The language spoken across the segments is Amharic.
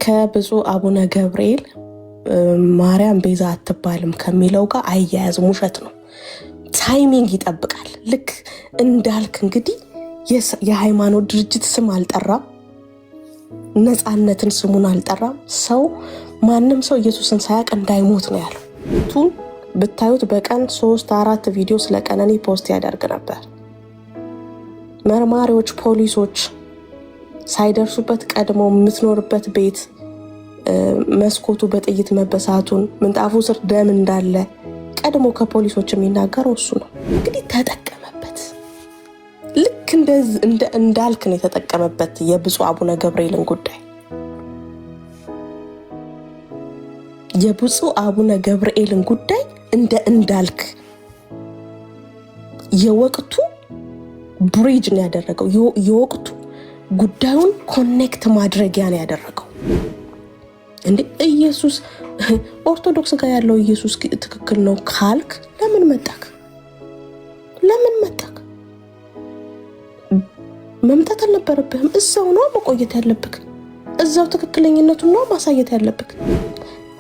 ከብፁዕ አቡነ ገብርኤል ማርያም ቤዛ አትባልም ከሚለው ጋር አያያዝም፣ ውሸት ነው። ታይሚንግ ይጠብቃል። ልክ እንዳልክ እንግዲህ የሃይማኖት ድርጅት ስም አልጠራም፣ ነፃነትን ስሙን አልጠራም። ሰው ማንም ሰው ኢየሱስን ሳያውቅ እንዳይሞት ነው ያለው። ቱን ብታዩት በቀን 3-4 ቪዲዮ ስለ ቀነኒ ፖስት ያደርግ ነበር። መርማሪዎች፣ ፖሊሶች ሳይደርሱበት ቀድሞ የምትኖርበት ቤት መስኮቱ በጥይት መበሳቱን፣ ምንጣፉ ስር ደም እንዳለ ቀድሞ ከፖሊሶች የሚናገረው እሱ ነው። እንግዲህ ተጠቀመበት። ልክ እንዳልክ ነው የተጠቀመበት የብፁዕ አቡነ ገብርኤልን ጉዳይ። የብፁዕ አቡነ ገብርኤልን ጉዳይ እንዳልክ የወቅቱ ብሪጅ ነው ያደረገው። የወቅቱ ጉዳዩን ኮኔክት ማድረጊያ ነው ያደረገው። እንዴ ኢየሱስ ኦርቶዶክስ ጋር ያለው ኢየሱስ ትክክል ነው ካልክ ለምን መጣክ? መምጣት አልነበረብህም። እዛው ነው መቆየት ያለብክ። እዛው ትክክለኝነቱን ነው ማሳየት ያለብክ።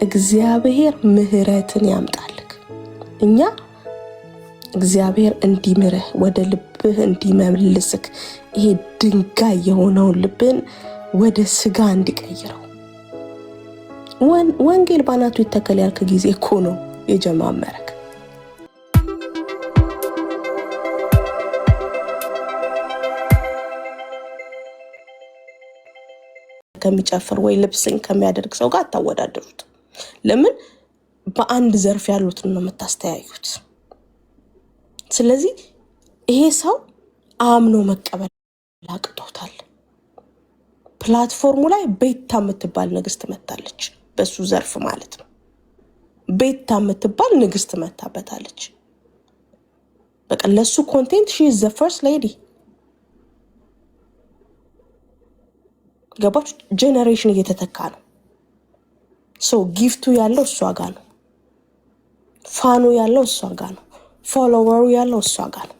እግዚአብሔር ምህረትን ያምጣልክ። እኛ እግዚአብሔር እንዲምርህ ወደ ልብህ እንዲመልስክ ይሄ ድንጋይ የሆነውን ልብን ወደ ስጋ እንዲቀይረው ወንጌል ባናቱ ይተከል ያልክ ጊዜ እኮ ነው የጀማመረክ። ከሚጨፍር ወይ ልብስን ከሚያደርግ ሰው ጋር አታወዳድሩት። ለምን በአንድ ዘርፍ ያሉትን ነው የምታስተያዩት? ስለዚህ ይሄ ሰው አምኖ መቀበል አቅቶታል። ፕላትፎርሙ ላይ ቤታ የምትባል ንግስት መታለች። በሱ ዘርፍ ማለት ነው። ቤታ የምትባል ንግስት መታበታለች። በቃ ለሱ ኮንቴንት ሺ ኢዝ ዘ ፈርስት ሌዲ። ገባች? ጄኔሬሽን እየተተካ ነው። ሶ ጊፍቱ ያለው እሷ ጋር ነው። ፋኑ ያለው እሷ ጋር ነው። ፎሎወሩ ያለው እሷ ጋር ነው።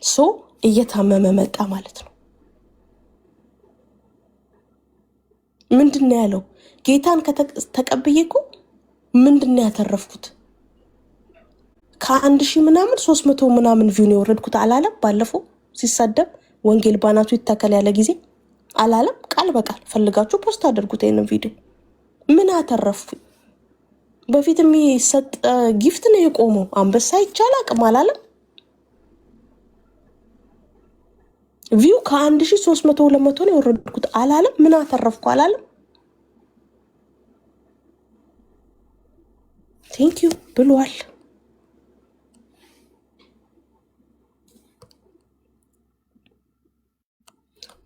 ሶ እየታመመ መጣ ማለት ነው። ምንድነው ያለው? ጌታን ተቀብዬ እኮ ምንድነው ያተረፍኩት? ከ1000 ምናምን 300 ምናምን ቪው ነው የወረድኩት አላለም? ባለፈው ሲሳደብ ወንጌል ባናቱ ይተከል ያለ ጊዜ አላለም? ቃል በቃል ፈልጋችሁ ፖስት አድርጉት ይሄንን ቪዲዮ። ምን አተረፍኩ? በፊት የሚሰጥ ጊፍት ነው የቆመው። አንበሳ ይቻል አቅም አላለም? ቪው ከ1300 200 ነው የወረድኩት አላለም? ምን አተረፍኩ አላለም? ቴንክ ዩ ብሏል።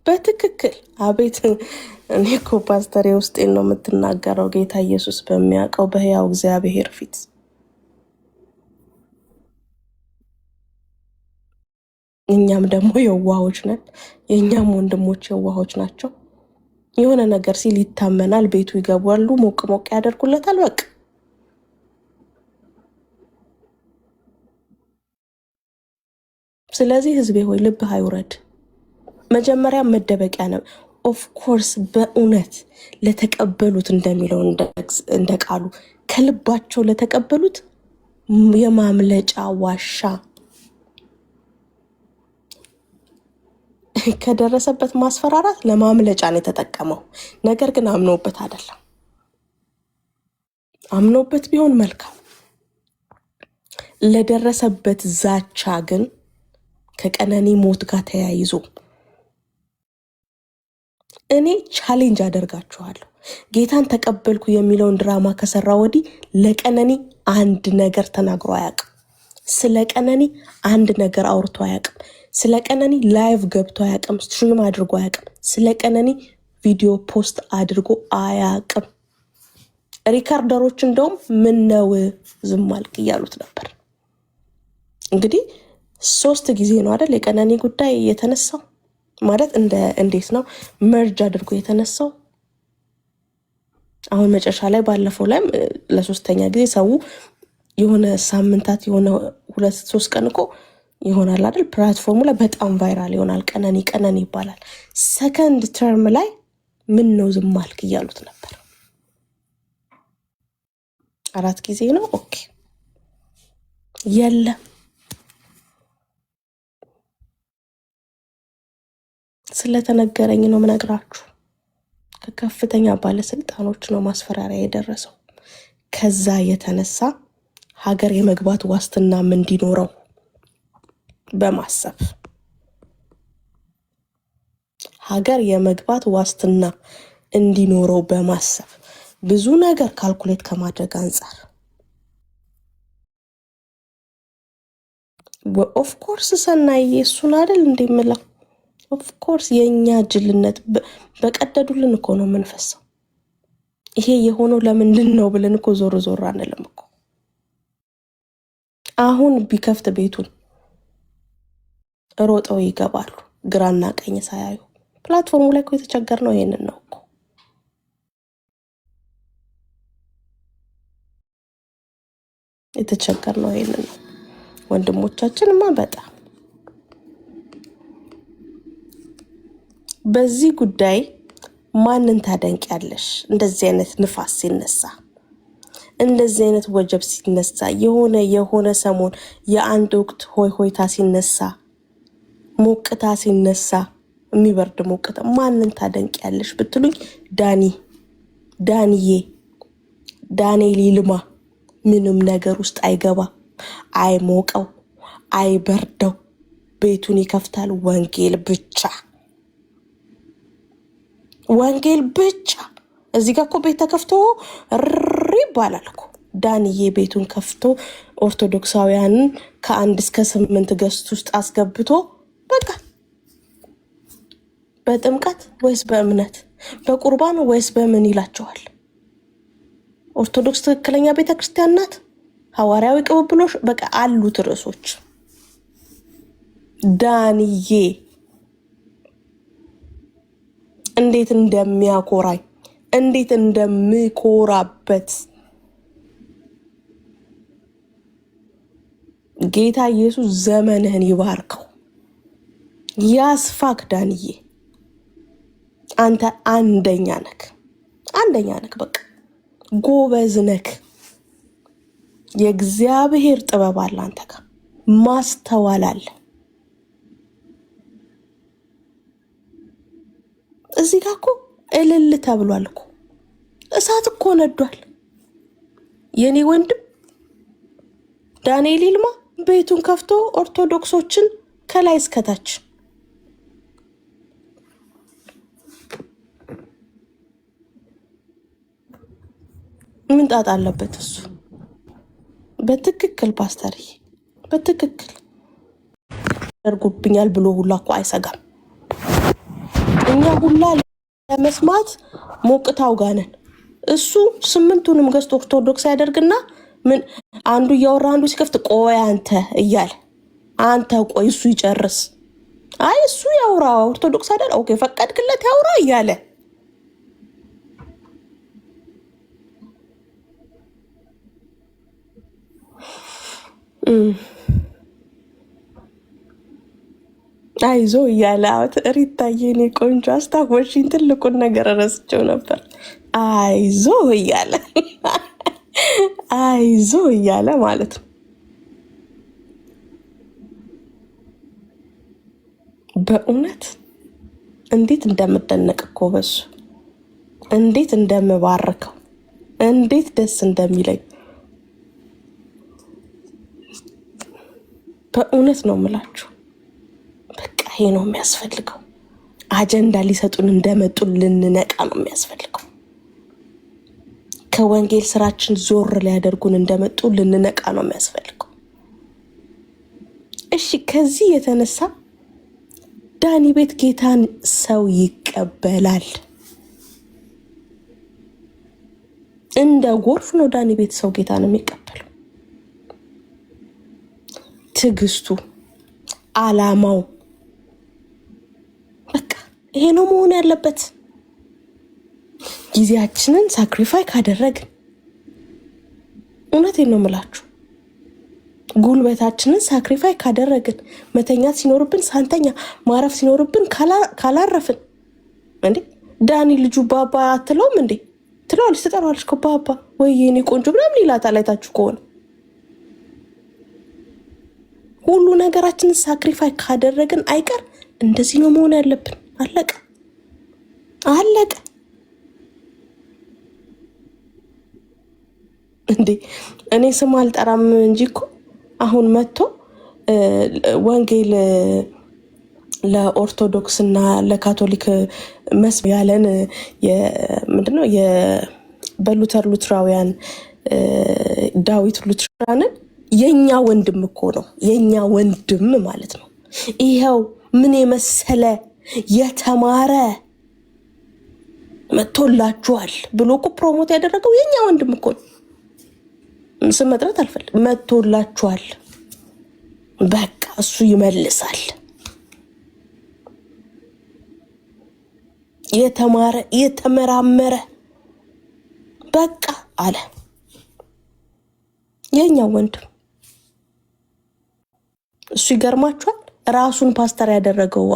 በትክክል አቤት። እኔ እኮ ፓስተር ውስጤን ነው የምትናገረው። ጌታ ኢየሱስ በሚያውቀው በሕያው እግዚአብሔር ፊት እኛም ደግሞ የዋሆች ነን። የእኛም ወንድሞች የዋሆች ናቸው። የሆነ ነገር ሲል ይታመናል፣ ቤቱ ይገባሉ፣ ሞቅ ሞቅ ያደርጉለታል። በቃ ስለዚህ ህዝቤ ሆይ ልብህ አይውረድ። መጀመሪያ መደበቂያ ነው። ኦፍ ኮርስ በእውነት ለተቀበሉት እንደሚለው እንደ ቃሉ ከልባቸው ለተቀበሉት የማምለጫ ዋሻ ከደረሰበት ማስፈራራት ለማምለጫ ነው የተጠቀመው። ነገር ግን አምኖበት አይደለም። አምኖበት ቢሆን መልካም። ለደረሰበት ዛቻ ግን ከቀነኒ ሞት ጋር ተያይዞ እኔ ቻሌንጅ አደርጋችኋለሁ። ጌታን ተቀበልኩ የሚለውን ድራማ ከሰራ ወዲህ ለቀነኒ አንድ ነገር ተናግሮ አያውቅም። ስለ ቀነኒ አንድ ነገር አውርቶ አያውቅም። ስለ ቀነኒ ላይቭ ገብቶ አያውቅም። ስትሪም አድርጎ አያውቅም። ስለ ቀነኒ ቪዲዮ ፖስት አድርጎ አያውቅም። ሪካርደሮች እንደውም ምን ነው ዝም አልክ እያሉት ነበር። እንግዲህ 3 ጊዜ ነው አይደል የቀነኒ ጉዳይ የተነሳው። ማለት እንዴት ነው መርጅ አድርጎ የተነሳው። አሁን መጨረሻ ላይ ባለፈው ላይ ለ3ኛ ጊዜ ሰው የሆነ ሳምንታት የሆነ 2-3 ቀን እኮ ይሆናል አይደል? ፕላትፎርሙ ላይ በጣም ቫይራል ይሆናል። ቀነኒ ይባላል። ሰከንድ ተርም ላይ ምን ነው ዝም አልክ እያሉት ነበር። 4 ጊዜ ነው። ኦኬ የለም ስለተነገረኝ ነው ምነግራችሁ። ከከፍተኛ ባለስልጣኖች ነው ማስፈራሪያ የደረሰው። ከዛ የተነሳ ሀገር የመግባት ዋስትናም እንዲኖረው በማሰብ ሀገር የመግባት ዋስትና እንዲኖረው በማሰብ ብዙ ነገር ካልኩሌት ከማድረግ አንጻር ኦፍ ኮርስ ሰናይ እሱን አይደል እንደምለው ኦፍ ኮርስ የኛ ጅልነት በቀደዱልን እኮ ነው መንፈሰው። ይሄ የሆነው ለምንድን ነው ብለን እኮ ዞር አንልም እኮ። አሁን ቢከፍት ቤቱን ሮጠው ይገባሉ ግራና ቀኝ ሳያዩ። ፕላትፎርሙ ላይ እኮ የተቸገርነው ይሄንን ነው እኮ። የተቸገርነው ይሄንን ነው ወንድሞቻችንማ። በጣም በዚህ ጉዳይ ማንን ታደንቂያለሽ? እንደዚህ አይነት ንፋስ ሲነሳ፣ እንደዚህ አይነት ወጀብ ሲነሳ፣ የሆነ ሰሞን የአንድ ወቅት ሆይታ ሲነሳ፣ ሞቅታ ሲነሳ፣ የሚበርድ ሞቅታ ማንን ታደንቂያለሽ ብትሉኝ ዳንዬ ዳንኤል ይልማ ምንም ነገር ውስጥ አይገባ፣ አይሞቀው፣ አይበርደው፣ ቤቱን ይከፍታል። ወንጌል ብቻ እዚህ ጋር እኮ ቤት ተከፍቶ ይባላል እኮ። ዳንዬ ቤቱን ከፍቶ ኦርቶዶክሳውያንን ከ1 እስከ 8 ገስት ውስጥ አስገብቶ በቃ በጥምቀት ወይስ በእምነት በቁርባን ወይስ በምን ይላቸዋል። ኦርቶዶክስ ትክክለኛ ቤተክርስቲያን ናት? ሐዋርያዊ ቅብብሎሽ በቃ አሉት ርዕሶች። ዳንዬ እንዴት እንደሚያኮራኝ እንዴት እንደምኮራበት ጌታ ኢየሱስ ዘመንህን ይባርከው ያስፋክ። ዳንዬ አንተ አንደኛ ነክ በቃ ጎበዝ ነክ። የእግዚአብሔር ጥበብ አለ አንተ ጋር፣ ማስተዋል አለ። እዚህ ጋር እኮ እልል ተብሏል እኮ፣ እሳት እኮ ነዷል። የኔ ወንድም ዳንኤል ይልማ ቤቱን ከፍቶ ኦርቶዶክሶችን ከላይ እስከታች ምን ጣጣ አለበት እሱ? በትክክል ፓስተር በትክክል ያርጉብኛል ብሎ ሁላ እኮ አይሰጋም። እኛ ሁላ ለመስማት ሞቅታው ጋር ነን። እሱ 8ቱንም ገዝቶ ኦርቶዶክስ ያደርግና ምን አንዱ እያወራ አንዱ ሲከፍት ቆይ አንተ እያለ አንተ ቆይ እሱ ይጨርስ። አይ እሱ ያውራ ኦርቶዶክስ አይደል? ኦኬ ፈቀድክለት ያውራ እያለ አይዞ እያለ ሪታዬ እኔ ቆንጆ አስታወሽኝ። ትልቁን ነገር ረስቼው ነበር። አይዞ እያለ ማለት ነው። በእውነት እንዴት እንደምደነቅ እኮ በሱ እንዴት እንደምባርከው እንዴት ደስ እንደሚለኝ በእውነት ነው የምላችሁ። በቃ ይሄ ነው የሚያስፈልገው። አጀንዳ ሊሰጡን እንደመጡ ልንነቃ ነው የሚያስፈልገው። ከወንጌል ስራችን ዞር ሊያደርጉን እንደመጡ ልንነቃ ነው የሚያስፈልገው። እሺ ከዚህ የተነሳ ዳኒ ቤት ጌታን ሰው ይቀበላል። እንደ ጎርፍ ነው ዳኒ ቤት ሰው ጌታን የሚቀበለው። ትዕግስቱ፣ አላማው በቃ ይሄ ነው መሆን ያለበት። ጊዜያችንን ሳክሪፋይ ካደረግን እውነቴን ነው የምላችሁ ጉልበታችንን ሳክሪፋይ ካደረግን መተኛት ሲኖርብን ሳንተኛ ማረፍ ሲኖርብን ካላረፍን እንዴ ዳኒ ልጁ ባባ አትለውም እንዴ? ትለዋለች፣ ትጠራዋለች እኮ ባባ ወይ የኔ ቆንጆ ምናምን ይላታል። አይታችሁ ከሆነ ሁሉ ነገራችንን ሳክሪፋይ ካደረግን አይቀር እንደዚህ ነው መሆን ያለብን። አለቀ አለቀ እንዴ። እኔ ስም አልጠራም እንጂ እኮ አሁን መጥቶ ወንጌል ለኦርቶዶክስ እና ለካቶሊክ መስብ ያለን ምንድነው በሉተር ሉትራውያን ዳዊት ሉትራንን የኛ ወንድም እኮ ነው፣ የኛ ወንድም ማለት ነው። ይሄው ምን የመሰለ የተማረ መጥቶላችኋል ብሎ እኮ ፕሮሞት ያደረገው የኛ ወንድም እኮ ነው። ስም መጥራት አልፈልግም። መጥቶላችኋል፣ በቃ እሱ ይመልሳል። የተማረ የተመራመረ በቃ አለ የኛ ወንድም። እሱ ይገርማችኋል። ራሱን ፓስተር ያደረገው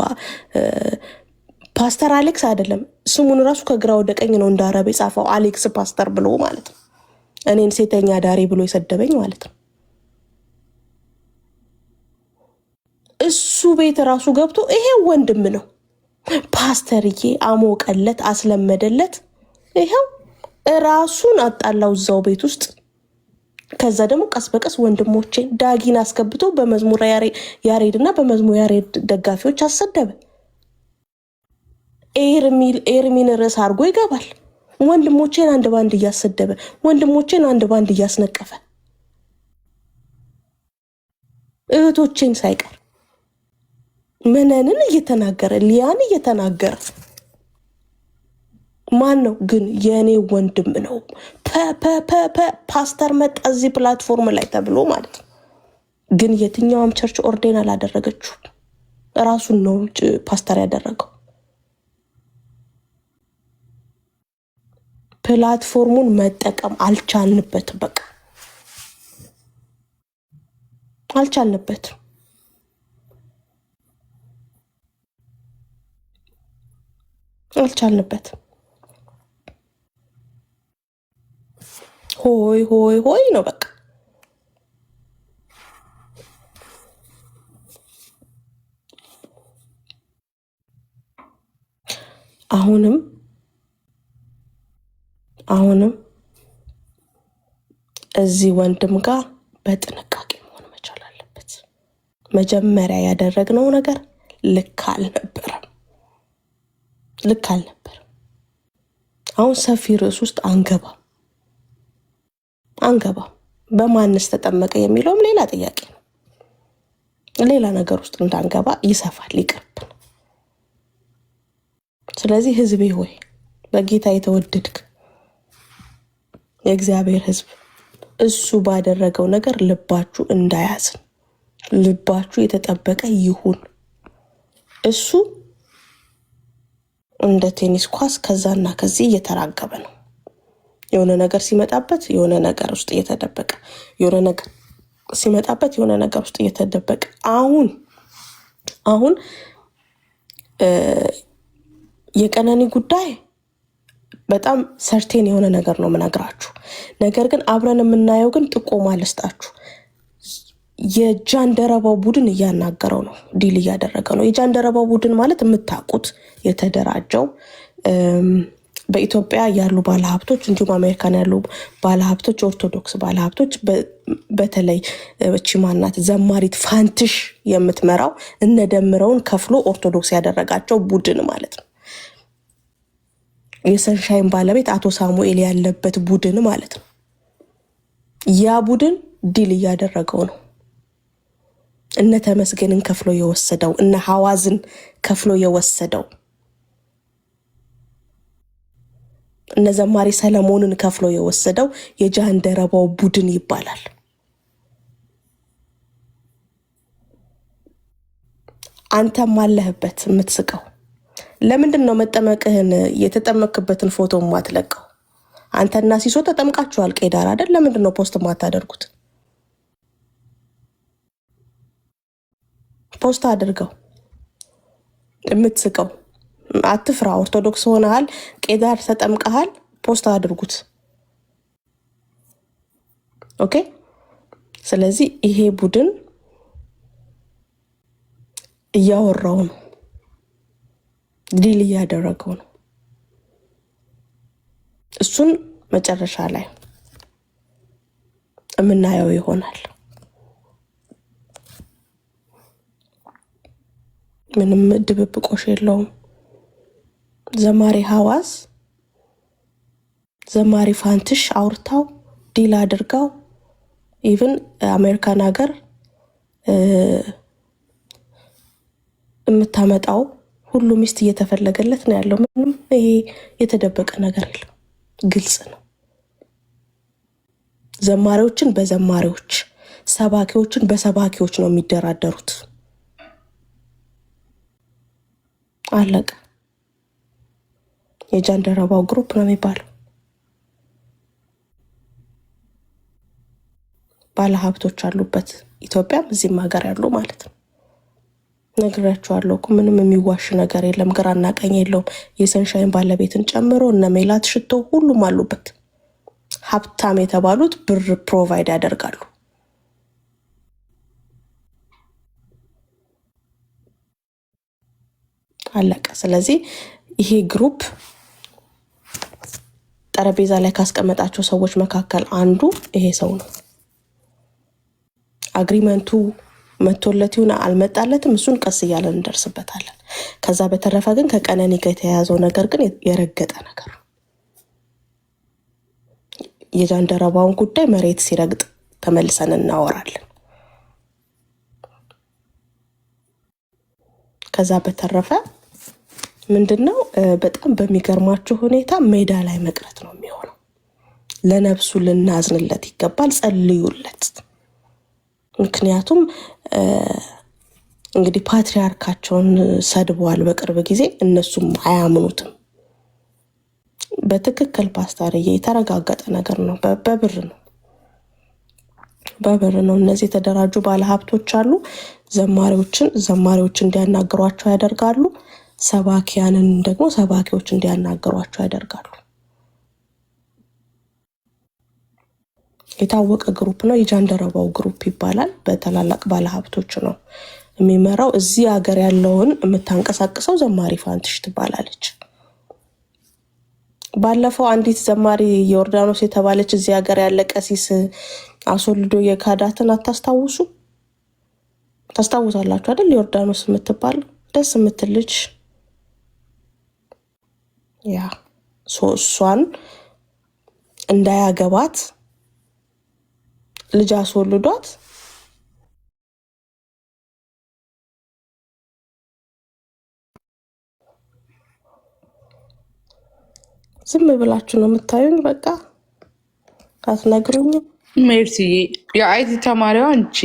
ፓስተር አሌክስ አይደለም፣ ስሙን ራሱ ከግራ ወደ ቀኝ ነው እንዳረበ የጻፈው አሌክስ ፓስተር ብሎ ማለት ነው። እኔን ሴተኛ ዳሪ ብሎ የሰደበኝ ማለት ነው። እሱ ቤት ራሱ ገብቶ ይሄ ወንድም ነው ፓስተርዬ አሞቀለት፣ አስለመደለት። ይሄው ራሱን አጣላው እዛው ቤት ውስጥ። ከዛ ደግሞ ቀስ በቀስ ወንድሞቼን ዳጊን አስገብቶ በመዝሙር ያሬድና በመዝሙር ያሬድ ደጋፊዎች አሰደበ። ኤርሚን ርዕስ አድርጎ ይገባል። ወንድሞቼን አንድ ባንድ እያሰደበ፣ ወንድሞቼን አንድ ባንድ እያስነቀፈ፣ እህቶቼን ሳይቀር መነንን እየተናገረ፣ ሊያን እየተናገረ ማን ነው ግን? የኔ ወንድም ነው። ፓስተር መጣ እዚህ ፕላትፎርም ላይ ተብሎ ማለት ነው። ግን የትኛውም ቸርች ኦርዴን አላደረገችው፣ ራሱን ነው ፓስተር ያደረገው። ፕላትፎርሙን መጠቀም አልቻልንበትም። በቃ አልቻልንበትም። ሆይ ሆይ ሆይ ነው በቃ። አሁንም እዚህ ወንድም ጋር በጥንቃቄ መሆን መቻል አለበት። መጀመሪያ ያደረግነው ነገር ልክ አልነበረም። አሁን ሰፊ ርዕስ ውስጥ አንገባም። በማንስ ተጠመቀ የሚለውም ሌላ ጥያቄ ነው። ሌላ ነገር ውስጥ እንዳንገባ ይሰፋል፣ ይቅርብን። ስለዚህ ህዝቤ ሆይ በጌታ የተወደድክ የእግዚአብሔር ህዝብ እሱ ባደረገው ነገር ልባችሁ እንዳያዝን፣ ልባችሁ የተጠበቀ ይሁን። እሱ እንደ ቴኒስ ኳስ ከዛና ከዚህ እየተራገበ ነው። የሆነ ነገር ሲመጣበት የሆነ ነገር ውስጥ እየተደበቀ፣ የሆነ ነገር ሲመጣበት የሆነ ነገር ውስጥ እየተደበቀ አሁን የቀነኒ ጉዳይ በጣም ሰርቴን የሆነ ነገር ነው የምነግራችሁ። ነገር ግን አብረን የምናየው ግን ጥቆማ ልስጣችሁ። የጃንደረባው ቡድን እያናገረው ነው፣ ዲል እያደረገ ነው። የጃንደረባው ቡድን ማለት የምታውቁት የተደራጀው በኢትዮጵያ ያሉ ባለሀብቶች እንዲሁም አሜሪካን ያሉ ባለሀብቶች፣ ኦርቶዶክስ ባለሀብቶች፣ በተለይ ቺማናት ዘማሪት ፋንትሽ የምትመራው እነደምረውን ከፍሎ ኦርቶዶክስ ያደረጋቸው ቡድን ማለት ነው። የሰንሻይን ባለቤት አቶ ሳሙኤል ያለበት ቡድን ማለት ነው። ያ ቡድን ዲል እያደረገው ነው። እነ ተመስገንን ከፍሎ የወሰደው፣ እነ ሐዋዝን ከፍሎ የወሰደው፣ እነ ዘማሪ ሰለሞንን ከፍሎ የወሰደው የጃንደረባው ቡድን ይባላል። አንተም አለህበት የምትስቀው። ለምንድን ነው መጠመቅህን የተጠመክበትን ፎቶ ማትለቀው? አንተና ሲሶ ተጠምቃችኋል ቄዳር አይደል? ለምንድን ነው ፖስት ማታደርጉት? ፖስት አድርገው። የምትስቀው አትፍራ። ኦርቶዶክስ ሆነሃል፣ ቄዳር ተጠምቀሃል፣ ፖስት አድርጉት። ኦኬ። ስለዚህ ይሄ ቡድን እያወራው ነው፣ ዲል እያደረገው ነው። እሱን መጨረሻ ላይ የምናየው ይሆናል። ምንም ድብብቆሽ የለውም። ዘማሪ ሐዋስ፣ ዘማሪ ፋንትሽ አውርታው ዲል አድርጋው ኢቭን አሜሪካን ሀገር የምታመጣው ሁሉ ሚስት እየተፈለገለት ነው ያለው። ምንም ይሄ የተደበቀ ነገር የለም፣ ግልጽ ነው። ዘማሪዎችን በዘማሪዎች ሰባኪዎችን በሰባኪዎች ነው የሚደራደሩት። አለቀ። የጃንደረባው ግሩፕ ነው የሚባለው። ባለሀብቶች አሉበት፣ ኢትዮጵያም እዚህም ሀገር ያሉ ማለት ነው። ነግራችኋለሁ እኮ ምንም የሚዋሽ ነገር የለም፣ ግራና ቀኝ የለውም። የሰንሻይን ባለቤትን ጨምሮ እነ ሜላት ሽቶ ሁሉም አሉበት። ሀብታም የተባሉት ብር ፕሮቫይድ ያደርጋሉ። አለቀ። ስለዚህ ይሄ ግሩፕ ጠረጴዛ ላይ ካስቀመጣቸው ሰዎች መካከል አንዱ ይሄ ሰው ነው። አግሪመንቱ መቶለት ይሁን አልመጣለትም፣ እሱን ቀስ እያለን እንደርስበታለን። ከዛ በተረፈ ግን ከቀነኒ ጋር የተያያዘው ነገር ግን የረገጠ ነገር ነው። የጃንደረባውን ጉዳይ መሬት ሲረግጥ ተመልሰን እናወራለን። ከዛ በተረፈ ምንድነው በጣም በሚገርማችሁ ሁኔታ ሜዳ ላይ መቅረት ነው የሚሆነው። ለነፍሱ ልናዝንለት ይገባል፣ ጸልዩለት። ምክንያቱም እንግዲህ ፓትሪያርካቸውን ሰድበዋል በቅርብ ጊዜ፣ እነሱም አያምኑትም። በትክክል ፓስተርዬ የተረጋገጠ ነገር ነው። በብር ነው። እነዚህ የተደራጁ ባለሀብቶች አሉ። ዘማሪዎች እንዲያናግሯቸው ያደርጋሉ። ሰባኪያንን ደግሞ ሰባኪዎች እንዲያናግሯቸው ያደርጋሉ። የታወቀ ግሩፕ ነው። የጃንደረባው ግሩፕ ይባላል። በታላላቅ ባለሀብቶች ነው የሚመራው። እዚህ ሀገር ያለውን የምታንቀሳቅሰው ዘማሪ ፋንትሽ ትባላለች። ባለፈው አንዲት ዘማሪ ዮርዳኖስ የተባለች እዚህ ሀገር ያለ ቀሲስ አስወልዶ የካዳትን አታስታውሱ? ታስታውሳላችሁ አይደል? ዮርዳኖስ የምትባል ደስ የምትል ልጅ፣ ያ እሷን እንዳያገባት ልጅ አስወልዷት ዝም ብላችሁ ነው የምታዩኝ። በቃ አትነግሩኝም። ሜርሲዬ የአይቲ ተማሪዋ አንቺ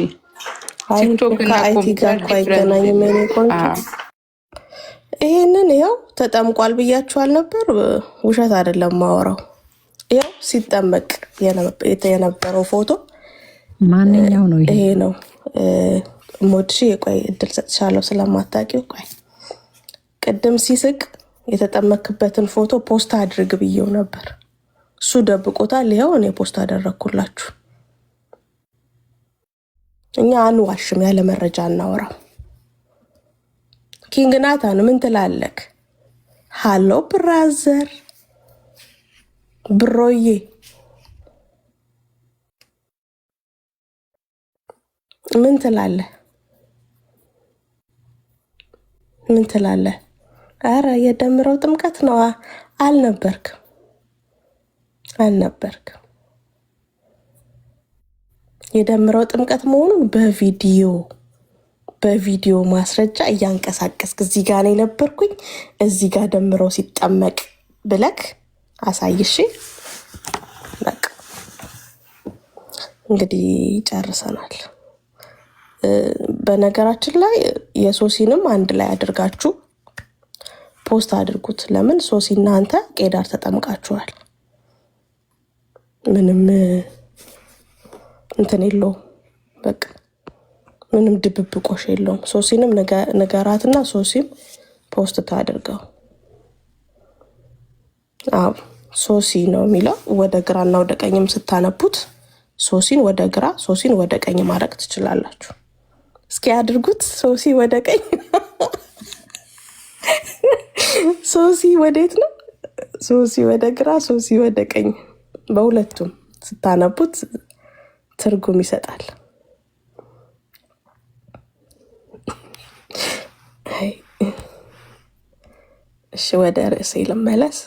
ቲክቶክ እና ከአይቲ ጋር እኮ አይገናኝም። የኔ ቆንጆ ይሄንን ይኸው ተጠምቋል ብያችኋል ነበር። ውሸት አይደለም ማወራው። ይኸው ሲጠመቅ የነበረው ፎቶ ማንኛው ነው? ይሄ ነው። ሞድሺ የቆይ እድል ሰጥሻለሁ ስለማታውቂው። ቆይ ቅድም ሲስቅ የተጠመክበትን ፎቶ ፖስት አድርግ ብዬው ነበር። እሱ ደብቆታል። ይኸው እኔ ፖስት አደረግኩላችሁ። እኛ አንዋሽም፣ ያለ መረጃ እናወራው። ኪንግ ናታን ምን ትላለክ? ሃሎ ብራዘር ብሮዬ ምን ትላለህ? ምን ትላለህ? አረ የደምረው ጥምቀት ነው። አልነበርክም። የደምረው ጥምቀት መሆኑን በቪዲዮ ማስረጃ እያንቀሳቀስክ እዚህ ጋር ነው የነበርኩኝ፣ እዚህ ጋር ደምረው ሲጠመቅ ብለክ አሳይሽ። በቃ እንግዲህ ጨርሰናል። በነገራችን ላይ የሶሲንም አንድ ላይ አድርጋችሁ ፖስት አድርጉት። ለምን ሶሲና አንተ ቄዳር ተጠምቃችኋል። ምንም እንትን የለውም። በቃ ምንም ድብብቆሽ የለውም። ሶሲንም ንገራትና ሶሲም ፖስት ታድርገው። አዎ ሶሲ ነው የሚለው። ወደ ግራና ወደ ቀኝም ስታነቡት ሶሲን ወደ ግራ ሶሲን ወደ ቀኝ ማድረግ ትችላላችሁ። እስኪ አድርጉት። ሶሲ ወደ ቀኝ ሶሲ ወዴት ነው? ሶሲ ወደ ግራ ሶሲ ወደ ቀኝ። በሁለቱም ስታነቡት ትርጉም ይሰጣል። እሺ ወደ ርዕሴ ልመለስ።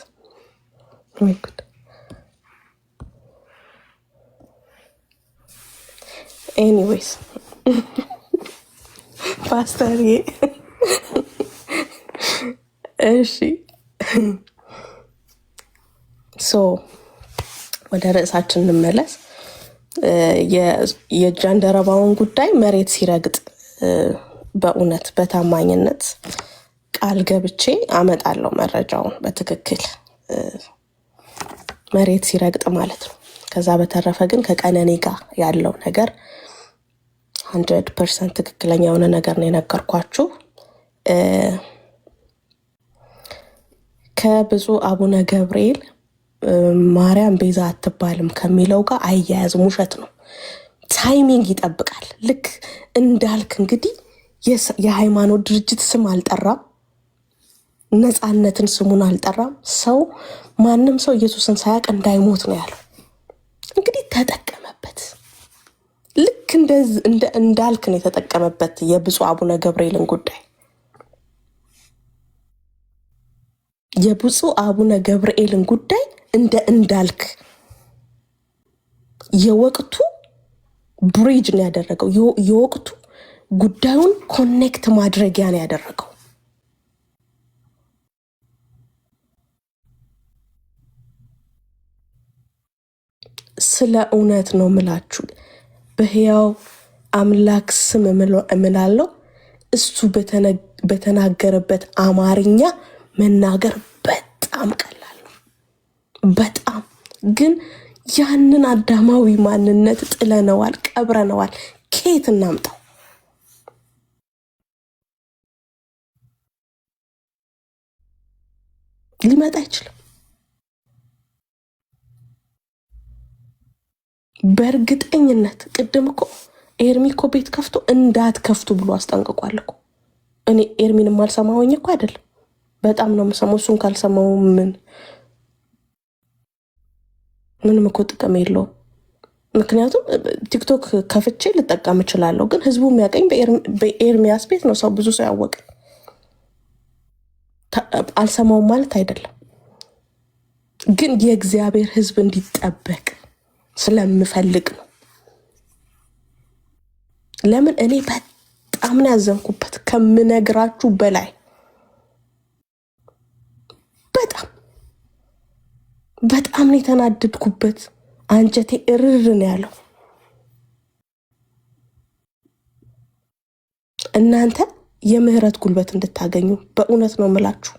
ኤኒዌይስ ፓስተር እሺ ወደ ርዕሳችን እንመለስ። የጃንደረባውን ጉዳይ መሬት ሲረግጥ በእውነት በታማኝነት ቃል ገብቼ አመጣለሁ መረጃውን በትክክል መሬት ሲረግጥ ማለት ነው። ከዛ በተረፈ ግን ከቀነኔ ጋር ያለው ነገር 100% ትክክለኛ የሆነ ነገር ነው የነገርኳችሁ። ከብፁዕ አቡነ ገብርኤል ማርያም ቤዛ አትባልም ከሚለው ጋር አያያዝም፣ ውሸት ነው። ታይሚንግ ይጠብቃል። ልክ እንዳልክ እንግዲህ የሃይማኖት ድርጅት ስም አልጠራም፣ ነፃነትን ስሙን አልጠራም። ሰው ማንም ሰው ኢየሱስን ሳያውቅ እንዳይሞት ነው ያለው። እንግዲህ ተጠቀመበት። ልክ እንዳልክ ነው የተጠቀመበት የብፁዕ አቡነ ገብርኤልን ጉዳይ። የብፁዕ አቡነ ገብርኤልን ጉዳይ እንዳልክ የወቅቱ ብሪጅ ነው ያደረገው። የወቅቱ ጉዳዩን ኮኔክት ማድረጊያ ነው ያደረገው። ስለ እውነት ነው ምላችሁ። በሕያው አምላክ ስም እምላለሁ። እሱ በተናገረበት አማርኛ መናገር በጣም ቀላል ነው። በጣም ግን ያንን አዳማዊ ማንነት ጥለነዋል፣ ቀብረነዋል። ከየት እናምጣው? ሊመጣ አይችልም። በእርግጠኝነት ቅድም እኮ ኤርሚ እኮ ቤት ከፍቶ እንዳትከፍቱ ብሎ አስጠንቅቋል እኮ። እኔ ኤርሚንም አልሰማሁኝ እኮ አይደለም፣ በጣም ነው የምሰማው። እሱን ካልሰማው ምንም እኮ ጥቅም የለውም። ምክንያቱም ቲክቶክ ከፍቼ ልጠቀም እችላለሁ፣ ግን ህዝቡ የሚያቀኝ በኤርሚያስ ቤት ነው። ሰው ብዙ ሰው ያወቀ አልሰማውም ማለት አይደለም፣ ግን የእግዚአብሔር ህዝብ እንዲጠበቅ ስለምፈልግ ነው። ለምን እኔ በጣም ነው ያዘንኩበት ከምነግራችሁ በላይ። በጣም ነው የተናደድኩበት። አንጀቴ እርር ነው ያለው። እናንተ የምህረት ጉልበት እንድታገኙ በእውነት ነው የምላችሁ።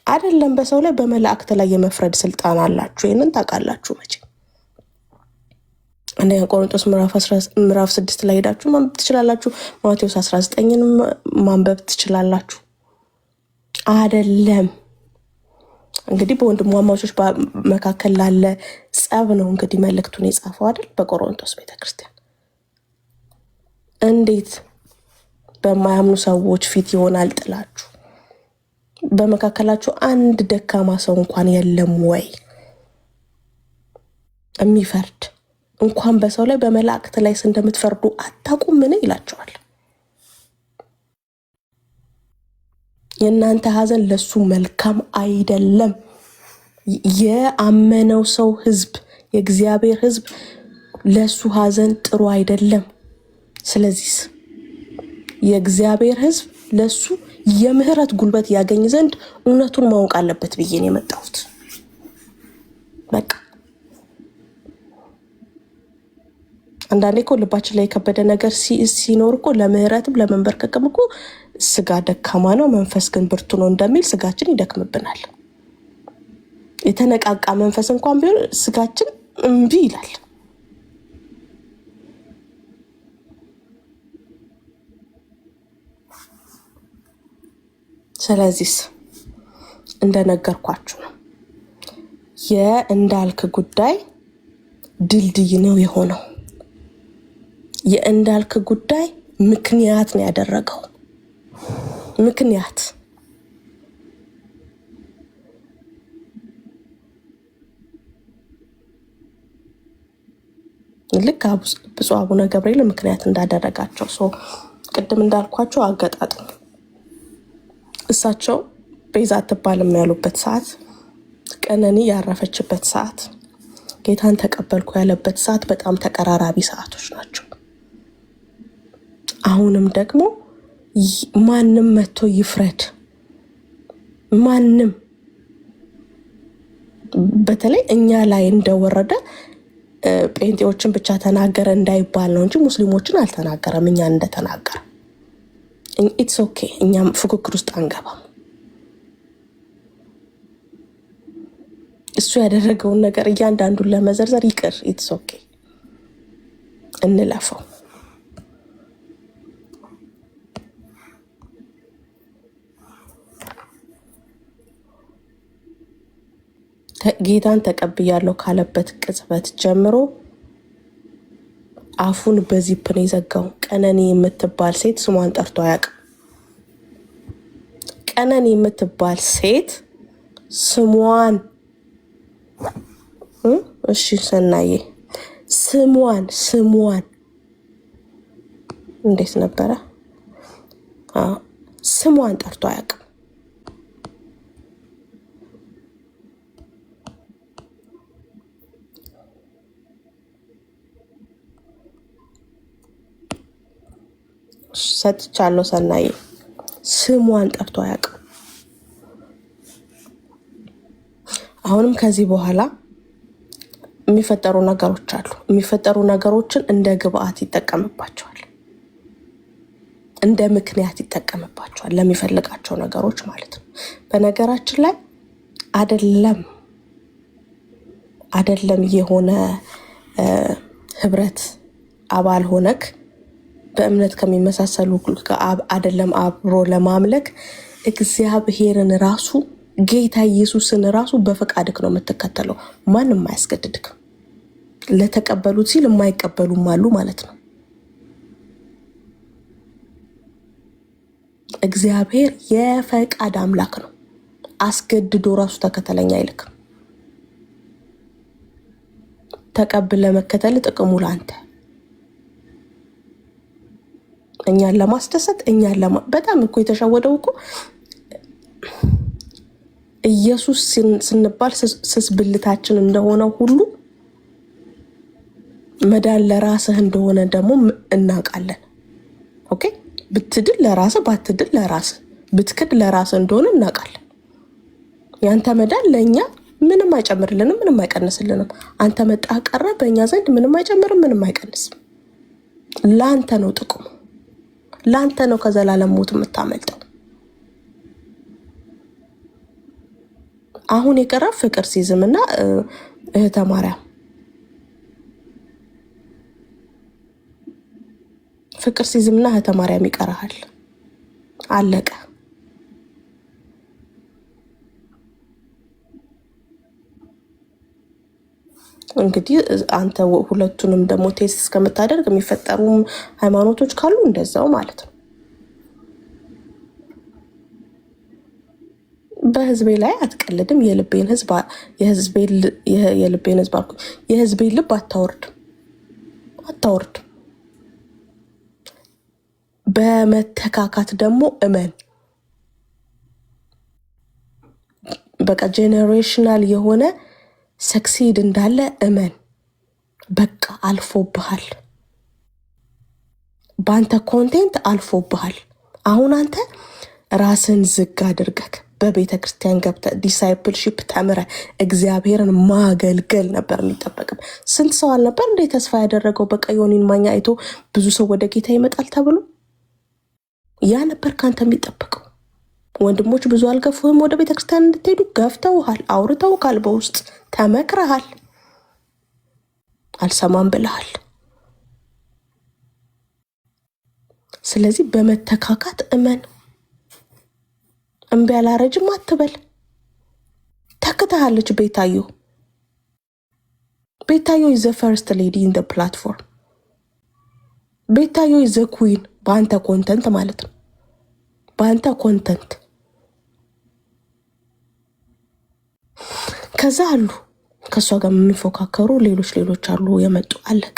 አይደለም በሰው ላይ በመላእክት ላይ የመፍረድ ስልጣን አላችሁ። ይሄንን ታውቃላችሁ መቼ። አንደኛ ቆሮንቶስ ምዕራፍ 6 ላይ ሄዳችሁ ማንበብ ትችላላችሁ። ማቴዎስ 19ን ማንበብ ትችላላችሁ። አይደለም እንግዲህ በወንድማማቾች መካከል ላለ ጸብ ነው እንግዲህ መልእክቱን የጻፈው አይደል? በቆሮንቶስ ቤተክርስቲያን እንዴት በማያምኑ ሰዎች ፊት ይሆናል ጥላችሁ? በመካከላችሁ አንድ ደካማ ሰው እንኳን የለም ወይ የሚፈርድ? እንኳን በሰው ላይ በመላእክት ላይ እንደምትፈርዱ አታውቁም? ምን ይላቸዋል? የእናንተ ሐዘን ለሱ መልካም አይደለም። የአመነው ሰው ህዝብ፣ የእግዚአብሔር ህዝብ ለሱ ሐዘን ጥሩ አይደለም። ስለዚህ የእግዚአብሔር ህዝብ ለሱ የምህረት ጉልበት ያገኝ ዘንድ እውነቱን ማወቅ አለበት ብዬ ነው የመጣሁት። በቃ አንዳንዴ እኮ ልባችን ላይ የከበደ ነገር ሲኖር እኮ ለምህረትም ለመንበርከክም እኮ ስጋ ደካማ ነው መንፈስ ግን ብርቱ ነው እንደሚል ስጋችን ይደክምብናል። የተነቃቃ መንፈስ እንኳን ቢሆን ስጋችን እምቢ ይላል። ስለዚህ እንደነገርኳችሁ ነው የእንዳልክ ጉዳይ ድልድይ ነው የሆነው። የእንዳልክ ጉዳይ ምክንያት ነው ያደረገው። ምክንያት ልክ ብፁዕ አቡነ ገብርኤል ምክንያት እንዳደረጋቸው ቅድም እንዳልኳቸው አገጣጥም እሳቸው ቤዛ አትባልም ያሉበት ሰዓት፣ ቀነኒ ያረፈችበት ሰዓት፣ ጌታን ተቀበልኩ ያለበት ሰዓት በጣም ተቀራራቢ ሰዓቶች ናቸው። አሁንም ደግሞ ማንም መጥቶ ይፍረድ፣ ማንም በተለይ እኛ ላይ እንደወረደ ጴንጤዎችን ብቻ ተናገረ እንዳይባል ነው እንጂ ሙስሊሞችን አልተናገረም። እኛን እንደተናገረ ኢትስ ኦኬ። እኛም ፉክክር ውስጥ አንገባም። እሱ ያደረገውን ነገር እያንዳንዱን ለመዘርዘር ይቅር፣ ኢትስ ኦኬ እንለፈው። ጌታን ተቀብያለሁ ካለበት ቅጽበት ጀምሮ አፉን በዚፕ ነው የዘጋው። ቀነኒ የምትባል ሴት ስሟን ጠርቶ አያውቅም። ቀነኒ የምትባል ሴት ስሟን እሺ ሰናዬ ስሟን እንዴት ነበረ? ስሟን ጠርቶ አያውቅም። ሰጥቻለሁ ሰናዬ፣ ስሟን ጠርቶ አያውቅም። አሁንም ከዚህ በኋላ የሚፈጠሩ ነገሮች አሉ። የሚፈጠሩ ነገሮችን እንደ ግብአት ይጠቀምባቸዋል፣ እንደ ምክንያት ይጠቀምባቸዋል ለሚፈልጋቸው ነገሮች ማለት ነው። በነገራችን ላይ አደለም የሆነ ህብረት አባል ሆነክ በእምነት ከሚመሳሰሉ አደለም አብሮ ለማምለክ እግዚአብሔርን ራሱ ጌታ ኢየሱስን ራሱ በፈቃድክ ነው የምትከተለው። ማንም አያስገድድክ። ለተቀበሉት ሲል የማይቀበሉም አሉ ማለት ነው። እግዚአብሔር የፈቃድ አምላክ ነው። አስገድዶ ራሱ ተከተለኛ አይልክም። ተቀብለ መከተል ጥቅሙ ላንተ፣ እኛን ለማስደሰት በጣም እኮ የተሸወደው እኮ ኢየሱስ ስንባል ስስ ብልታችን እንደሆነ ሁሉ መዳን ለራስህ እንደሆነ ደግሞ እናውቃለን። ኦኬ፣ ብትድል ለራስህ፣ ባትድል ለራስህ፣ ብትክድ ለራስህ እንደሆነ እናውቃለን። ያንተ መዳን ለእኛ ምንም አይጨምርልንም፣ ምንም አይቀንስልንም። አንተ መጣ ቀረ በእኛ ዘንድ ምንም አይጨምርም፣ ምንም አይቀንስም። ለአንተ ነው ጥቅሙ። ለአንተ ነው ከዘላለም ሞት የምታመልጠው። አሁን የቀረ ፍቅር ሲዝምና እህተ ማርያም፣ ፍቅር ሲዝምና እህተ ማርያም ይቀርሃል። አለቀ። እንግዲህ አንተ ሁለቱንም ደግሞ ቴስት እስከምታደርግ የሚፈጠሩ ሃይማኖቶች ካሉ እንደዛው ማለት ነው። በህዝቤ ላይ አትቀልድም። የልቤን ልብ አታወርድ። በመተካካት ደግሞ እመን። በቃ ጄኔሬሽናል የሆነ ሰክሲድ እንዳለ እመን። በቃ አልፎብሃል። በአንተ ኮንቴንት አልፎብሃል። አሁን አንተ ራስን ዝግ አድርገክ በቤተ ክርስቲያን ገብተ ዲሳይፕልሺፕ ተምረ እግዚአብሔርን ማገልገል ነበር የሚጠበቅም። ስንት ሰው አልነበር እንደ ተስፋ ያደረገው በቃ ዮኒን ማኛ አይቶ ብዙ ሰው ወደ ጌታ ይመጣል ተብሎ? ያ ነበር ካንተ የሚጠበቀው። ወንድሞች ብዙ አልገፉህም ወደ ቤተ ክርስቲያን እንድትሄዱ? ገፍተውሃል፣ አውርተውካል፣ በውስጥ ተመክረሃል፣ አልሰማም ብለሃል። ስለዚህ በመተካካት እምቢ አላረጅም አትበል። ተከታለች ቤታዮ is the first lady in the platform. ቤታዮ is the queen በአንተ ኮንተንት ማለት ነው። በአንተ ኮንተንት ከዛ አሉ ከሷ ጋር የሚፎካከሩ ሌሎች አሉ የመጡ አለቀ።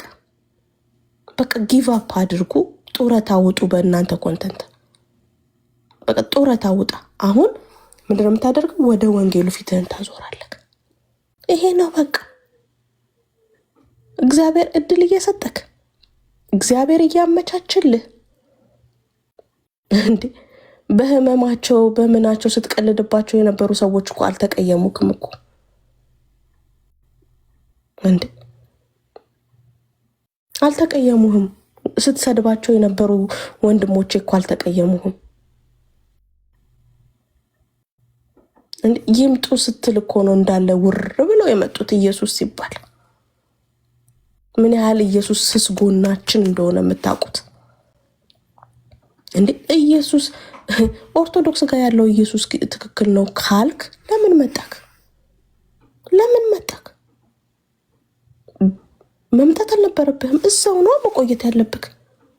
በቃ ጊቭ አፕ አድርጉ። ጡረታ ውጡ በእናንተ ኮንተንት። በቃ ጡረታ ውጣ። አሁን ምንድነው የምታደርገው? ወደ ወንጌሉ ፊትህን ታዞራለህ። ይሄ ነው በቃ። እግዚአብሔር እድል እየሰጠክ እግዚአብሔር እያመቻችልህ እንዴ። በህመማቸው በመናቸው ስትቀልድባቸው የነበሩ ሰዎች እኮ አልተቀየሙክም እኮ እንዴ። አልተቀየሙህም። ስትሰድባቸው የነበሩ ወንድሞቼ እኮ አልተቀየሙህም እንዴ። ይምጡ ስትል እኮ ነው እንዳለ ውር ብለው የመጡት ኢየሱስ ሲባል። ምን ያህል ኢየሱስ ስስጎናችን እንደሆነ የምታውቁት እንዴ። ኢየሱስ ኦርቶዶክስ ጋር ያለው ኢየሱስ ትክክል ነው ካልክ ለምን መጣክ? መምጣት አልነበረብህም። እዛው ነው መቆየት ያለብክ።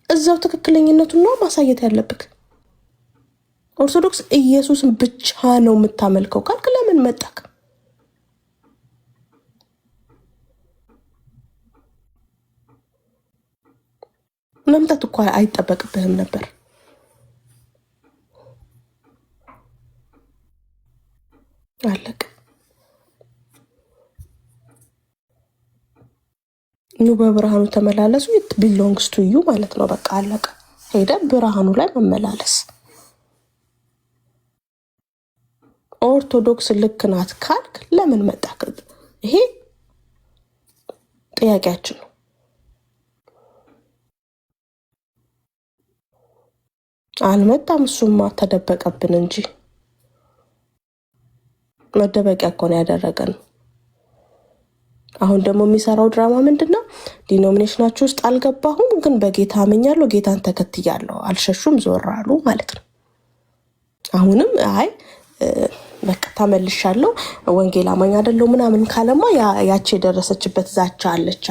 እዛው ትክክለኝነቱን ነው ማሳየት ያለብክ። ኦርቶዶክስ ኢየሱስን ብቻ ነው የምታመልከው ካልክ ለምን መጣክ? መምጣት እኮ አይጠበቅብህም ነበር። አለቀ። ኑ በብርሃኑ ተመላለሱ። it belongs to you ማለት ነው። በቃ አለቀ። ሄደ ብርሃኑ ላይ መመላለስ። ኦርቶዶክስ ልክ ናት ካልክ ለምን መጣክ? ይሄ ጥያቄያችን ነው። አልመጣም። እሱማ ተደበቀብን እንጂ መደበቂያ እኮ ነው ያደረገን። አሁን ደግሞ የሚሰራው ድራማ ምንድነው? ዲኖሚኔሽናችሁ ውስጥ አልገባሁም ግን በጌታ አመኛለሁ፣ ጌታን ተከትያለሁ፣ አልሸሹም ዞር አሉ ማለት ነው። አሁንም አይ በቃ ተመልሻለሁ ወንጌል አማኝ አይደለም ምናምን ካለማ ያቺ የደረሰችበት ዛቻ አለቻ።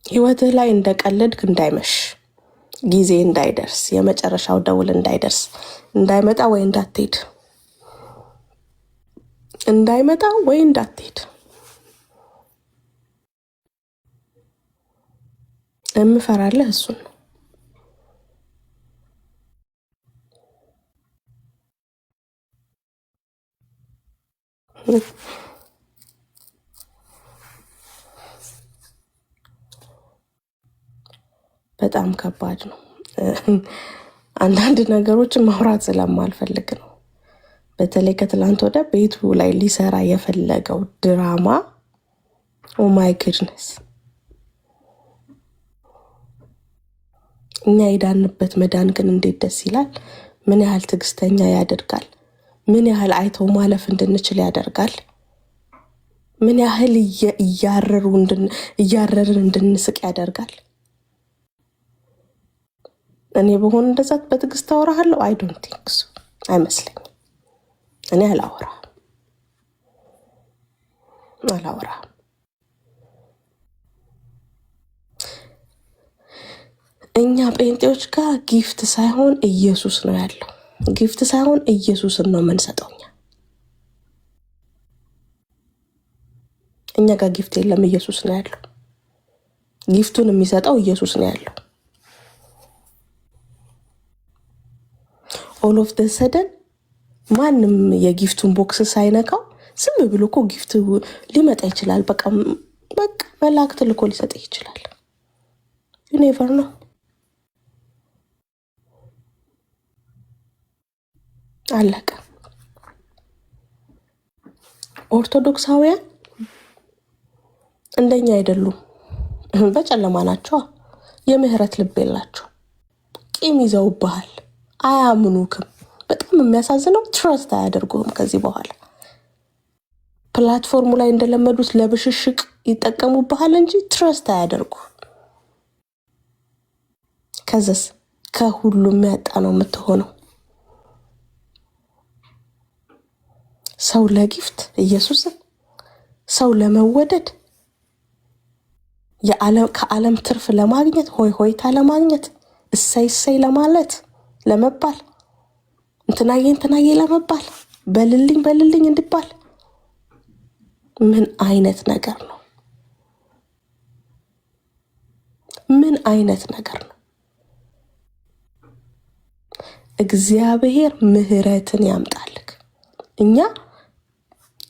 ህይወትህ ላይ እንደቀለድክ እንዳይመሽ፣ ጊዜ እንዳይደርስ፣ የመጨረሻው ደውል እንዳይደርስ፣ እንዳይመጣ ወይ እንዳትሄድ እምፈራለህ እሱን ነው። በጣም ከባድ ነው። አንዳንድ ነገሮችን ማውራት ስለማልፈልግ ነው። በተለይ ከትላንት ወደ ቤቱ ላይ ሊሰራ የፈለገው ድራማ ኦ ማይ ጉድነስ። እኛ የዳንበት መዳን ግን እንዴት ደስ ይላል። ምን ያህል ትዕግስተኛ ያደርጋል። ምን ያህል አይተው ማለፍ እንድንችል ያደርጋል። ምን ያህል እያረርን እንድንስቅ ያደርጋል። እኔ በሆነ እንደዛ በትዕግስት አወራለሁ? አይ ዶንት ቲንክ ሶ። አይመስለኝም። እኔ አላወራም። እኛ ጴንጤዎች ጋር ጊፍት ሳይሆን ኢየሱስ ነው ያለው። ጊፍት ሳይሆን ኢየሱስን ነው የምንሰጠው። እኛ ጋር ጊፍት የለም፣ ኢየሱስ ነው ያለው። ጊፍቱን የሚሰጠው ኢየሱስ ነው ያለው። ኦል ኦፍ ዘ ሰደን ማንም የጊፍቱን ቦክስ ሳይነካው ዝም ብሎ እኮ ጊፍት ሊመጣ ይችላል። በቃ መላእክት ልኮ ሊሰጥ ይችላል። ዩ ኔቨር ነው። አለቀ። ኦርቶዶክሳውያን እንደኛ አይደሉም። በጨለማ ናቸው። የምህረት ልብ የላቸው። ቂም ይዘውብሃል። አያምኑክም። በጣም የሚያሳዝነው ትረስት አያደርጉም። ከዚህ በኋላ ፕላትፎርሙ ላይ እንደለመዱት ለብሽሽቅ ይጠቀሙብሃል እንጂ ትረስት አያደርጉ። ከዛስ ከሁሉም ያጣ ነው የምትሆነው። ሰው ለጊፍት ኢየሱስን፣ ሰው ለመወደድ፣ ከዓለም ትርፍ ለማግኘት፣ ሆይ ሆይታ ለማግኘት፣ እሰይ እሰይ ለማለት ለመባል፣ እንትናዬ ለመባል፣ በልልኝ በልልኝ እንዲባል ምን አይነት ነገር ነው? ምን አይነት ነገር ነው? እግዚአብሔር ምህረትን ያምጣልክ። እኛ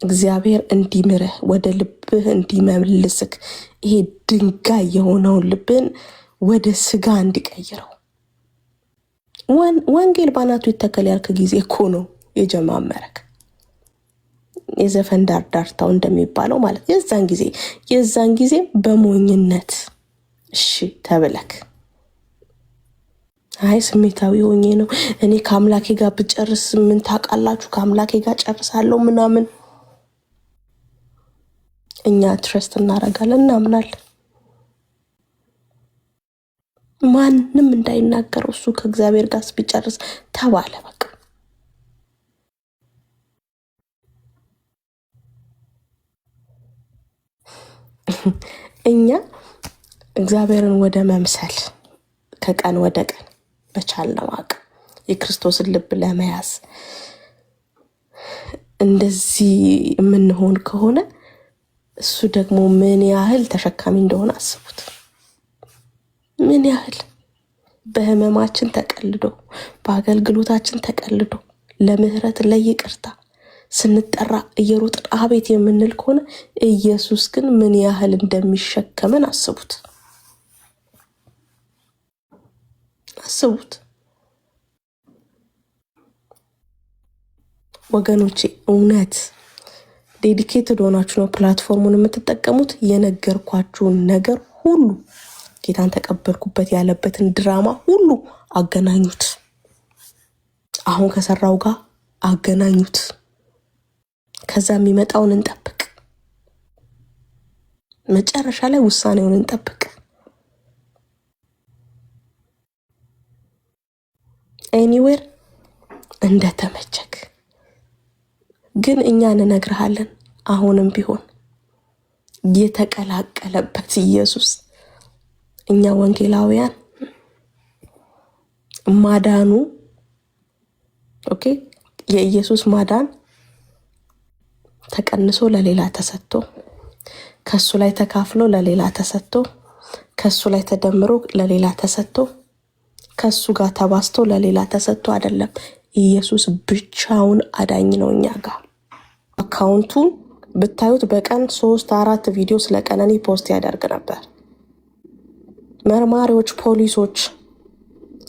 እግዚአብሔር እንዲምርህ ወደ ልብህ እንዲመልስክ ይሄ ድንጋይ የሆነውን ልብን ወደ ስጋ እንዲቀይረው ወንጌል ባናቱ ይተከል ያልክ ጊዜ እኮ ነው የጀማመረክ። የዘፈን ዳርዳርታው እንደሚባለው ማለት የዛን ጊዜ በሞኝነት እሺ ተብለክ አይ ስሜታዊ ሆኜ ነው እኔ ከአምላኬ ጋር ብጨርስ ምን ታውቃላችሁ ከአምላኬ ጋር ጨርሳለሁ ምናምን። እኛ ትረስት እናረጋለን እናምናለን። ማንም እንዳይናገረው እሱ ከእግዚአብሔር ጋር ቢጨርስ ተባለ በቃ። እኛ እግዚአብሔርን ወደ መምሰል ከቀን ወደ ቀን በቻልነው አቅም የክርስቶስን ልብ ለመያዝ እንደዚህ የምንሆን ከሆነ እሱ ደግሞ ምን ያህል ተሸካሚ እንደሆነ አስቡት። ምን ያህል በህመማችን ተቀልዶ በአገልግሎታችን ተቀልዶ ለምህረት ለይቅርታ ስንጠራ እየሮጥን አቤት የምንል ከሆነ ኢየሱስ ግን ምን ያህል እንደሚሸከመን አስቡት። ወገኖቼ እውነት ዴዲኬትድ ሆናችሁ ነው ፕላትፎርሙን የምትጠቀሙት። የነገርኳችሁን ነገር ሁሉ ጌታን ተቀበልኩበት ያለበትን ድራማ ሁሉ አገናኙት። አሁን ከሰራው ጋር አገናኙት። ከዛ የሚመጣውን እንጠብቅ። መጨረሻ ላይ ውሳኔውን እንጠብቅ። ኤኒዌር እንደተመቸክ ግን እኛ እንነግርሃለን። አሁንም ቢሆን የተቀላቀለበት ኢየሱስ እኛ ወንጌላውያን ማዳኑ የኢየሱስ ማዳን ተቀንሶ ለሌላ ተሰጥቶ ከሱ ላይ ተካፍሎ ለሌላ ተሰጥቶ ከሱ ላይ ተደምሮ ለሌላ ተሰጥቶ ከሱ ጋር ተባስቶ ለሌላ ተሰጥቶ አይደለም። ኢየሱስ ብቻውን አዳኝ ነው። እኛ ጋር አካውንቱን ብታዩት በቀን 3-4 ቪዲዮ ስለ ቀነኒ ፖስት ያደርግ ነበር። መርማሪዎች ፖሊሶች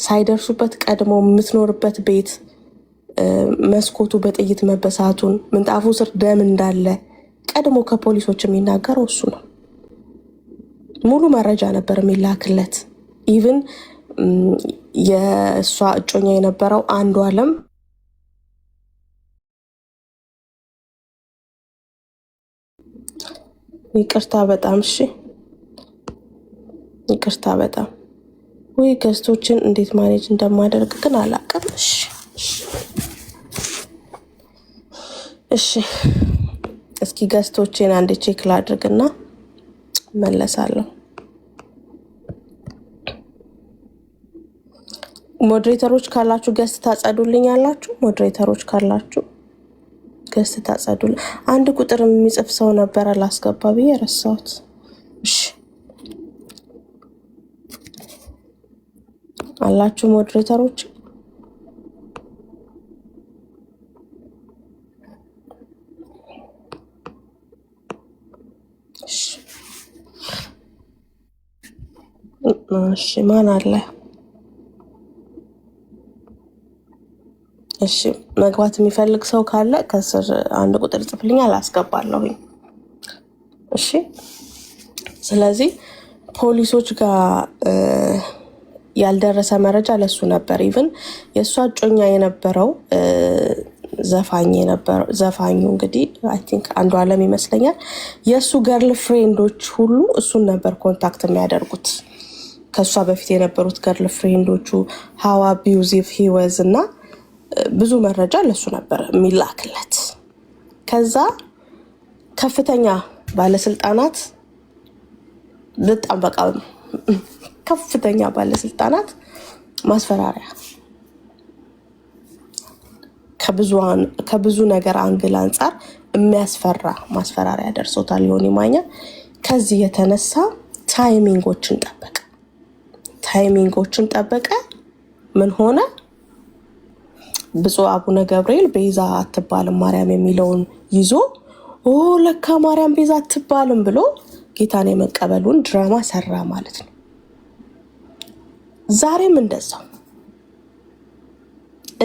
ሳይደርሱበት ቀድሞ የምትኖርበት ቤት መስኮቱ በጥይት መበሳቱን ምንጣፉ ስር ደም እንዳለ ቀድሞ ከፖሊሶች የሚናገረው እሱ ነው። ሙሉ መረጃ ነበር የሚላክለት። ኢቭን የእሷ እጮኛ የነበረው አንዱ አለም ይቅርታ በጣም እሺ ይቅርታ በጣም ወይ ገስቶችን እንዴት ማኔጅ እንደማደርግ ግን አላውቅም። እሺ እስኪ ገስቶችን አንዴ ቼክ ላድርግና መለሳለሁ። ሞዴሬተሮች ካላችሁ ገስት ታጸዱልኛላችሁ። ሞዴሬተሮች ካላችሁ ገስት ታጸዱልኝ። አንድ ቁጥር የሚጽፍ ሰው ነበር አላስገባ ብዬ ረሳሁት። እሺ አላችሁ ሞዴሬተሮች? እሺ ማን አለ? እሺ መግባት የሚፈልግ ሰው ካለ ከስር አንድ ቁጥር ጽፍልኛል አስገባለሁኝ። እሺ ስለዚህ ፖሊሶች ጋር ያልደረሰ መረጃ ለሱ ነበር። ኢቭን የእሷ እጮኛ የነበረው ዘፋኙ እንግዲህ አይ ቲንክ አንዱ አለም ይመስለኛል የእሱ ገርል ፍሬንዶች ሁሉ እሱን ነበር ኮንታክት የሚያደርጉት። ከእሷ በፊት የነበሩት ገርል ፍሬንዶቹ ሃው አቢዩዚቭ ሂወዝ እና ብዙ መረጃ ለሱ ነበር የሚላክለት። ከዛ ከፍተኛ ባለስልጣናት በጣም በቃ ከፍተኛ ባለስልጣናት ማስፈራሪያ ከብዙ ነገር አንግል አንጻር የሚያስፈራ ማስፈራሪያ ደርሶታል ዮኒ ማኛ። ከዚህ የተነሳ ታይሚንጎችን ጠበቀ። ምን ሆነ? ብፁዕ አቡነ ገብርኤል ቤዛ አትባልም ማርያም የሚለውን ይዞ ለካ ማርያም ቤዛ አትባልም ብሎ ጌታን የመቀበሉን ድራማ ሰራ ማለት ነው። ዛሬም እንደዛው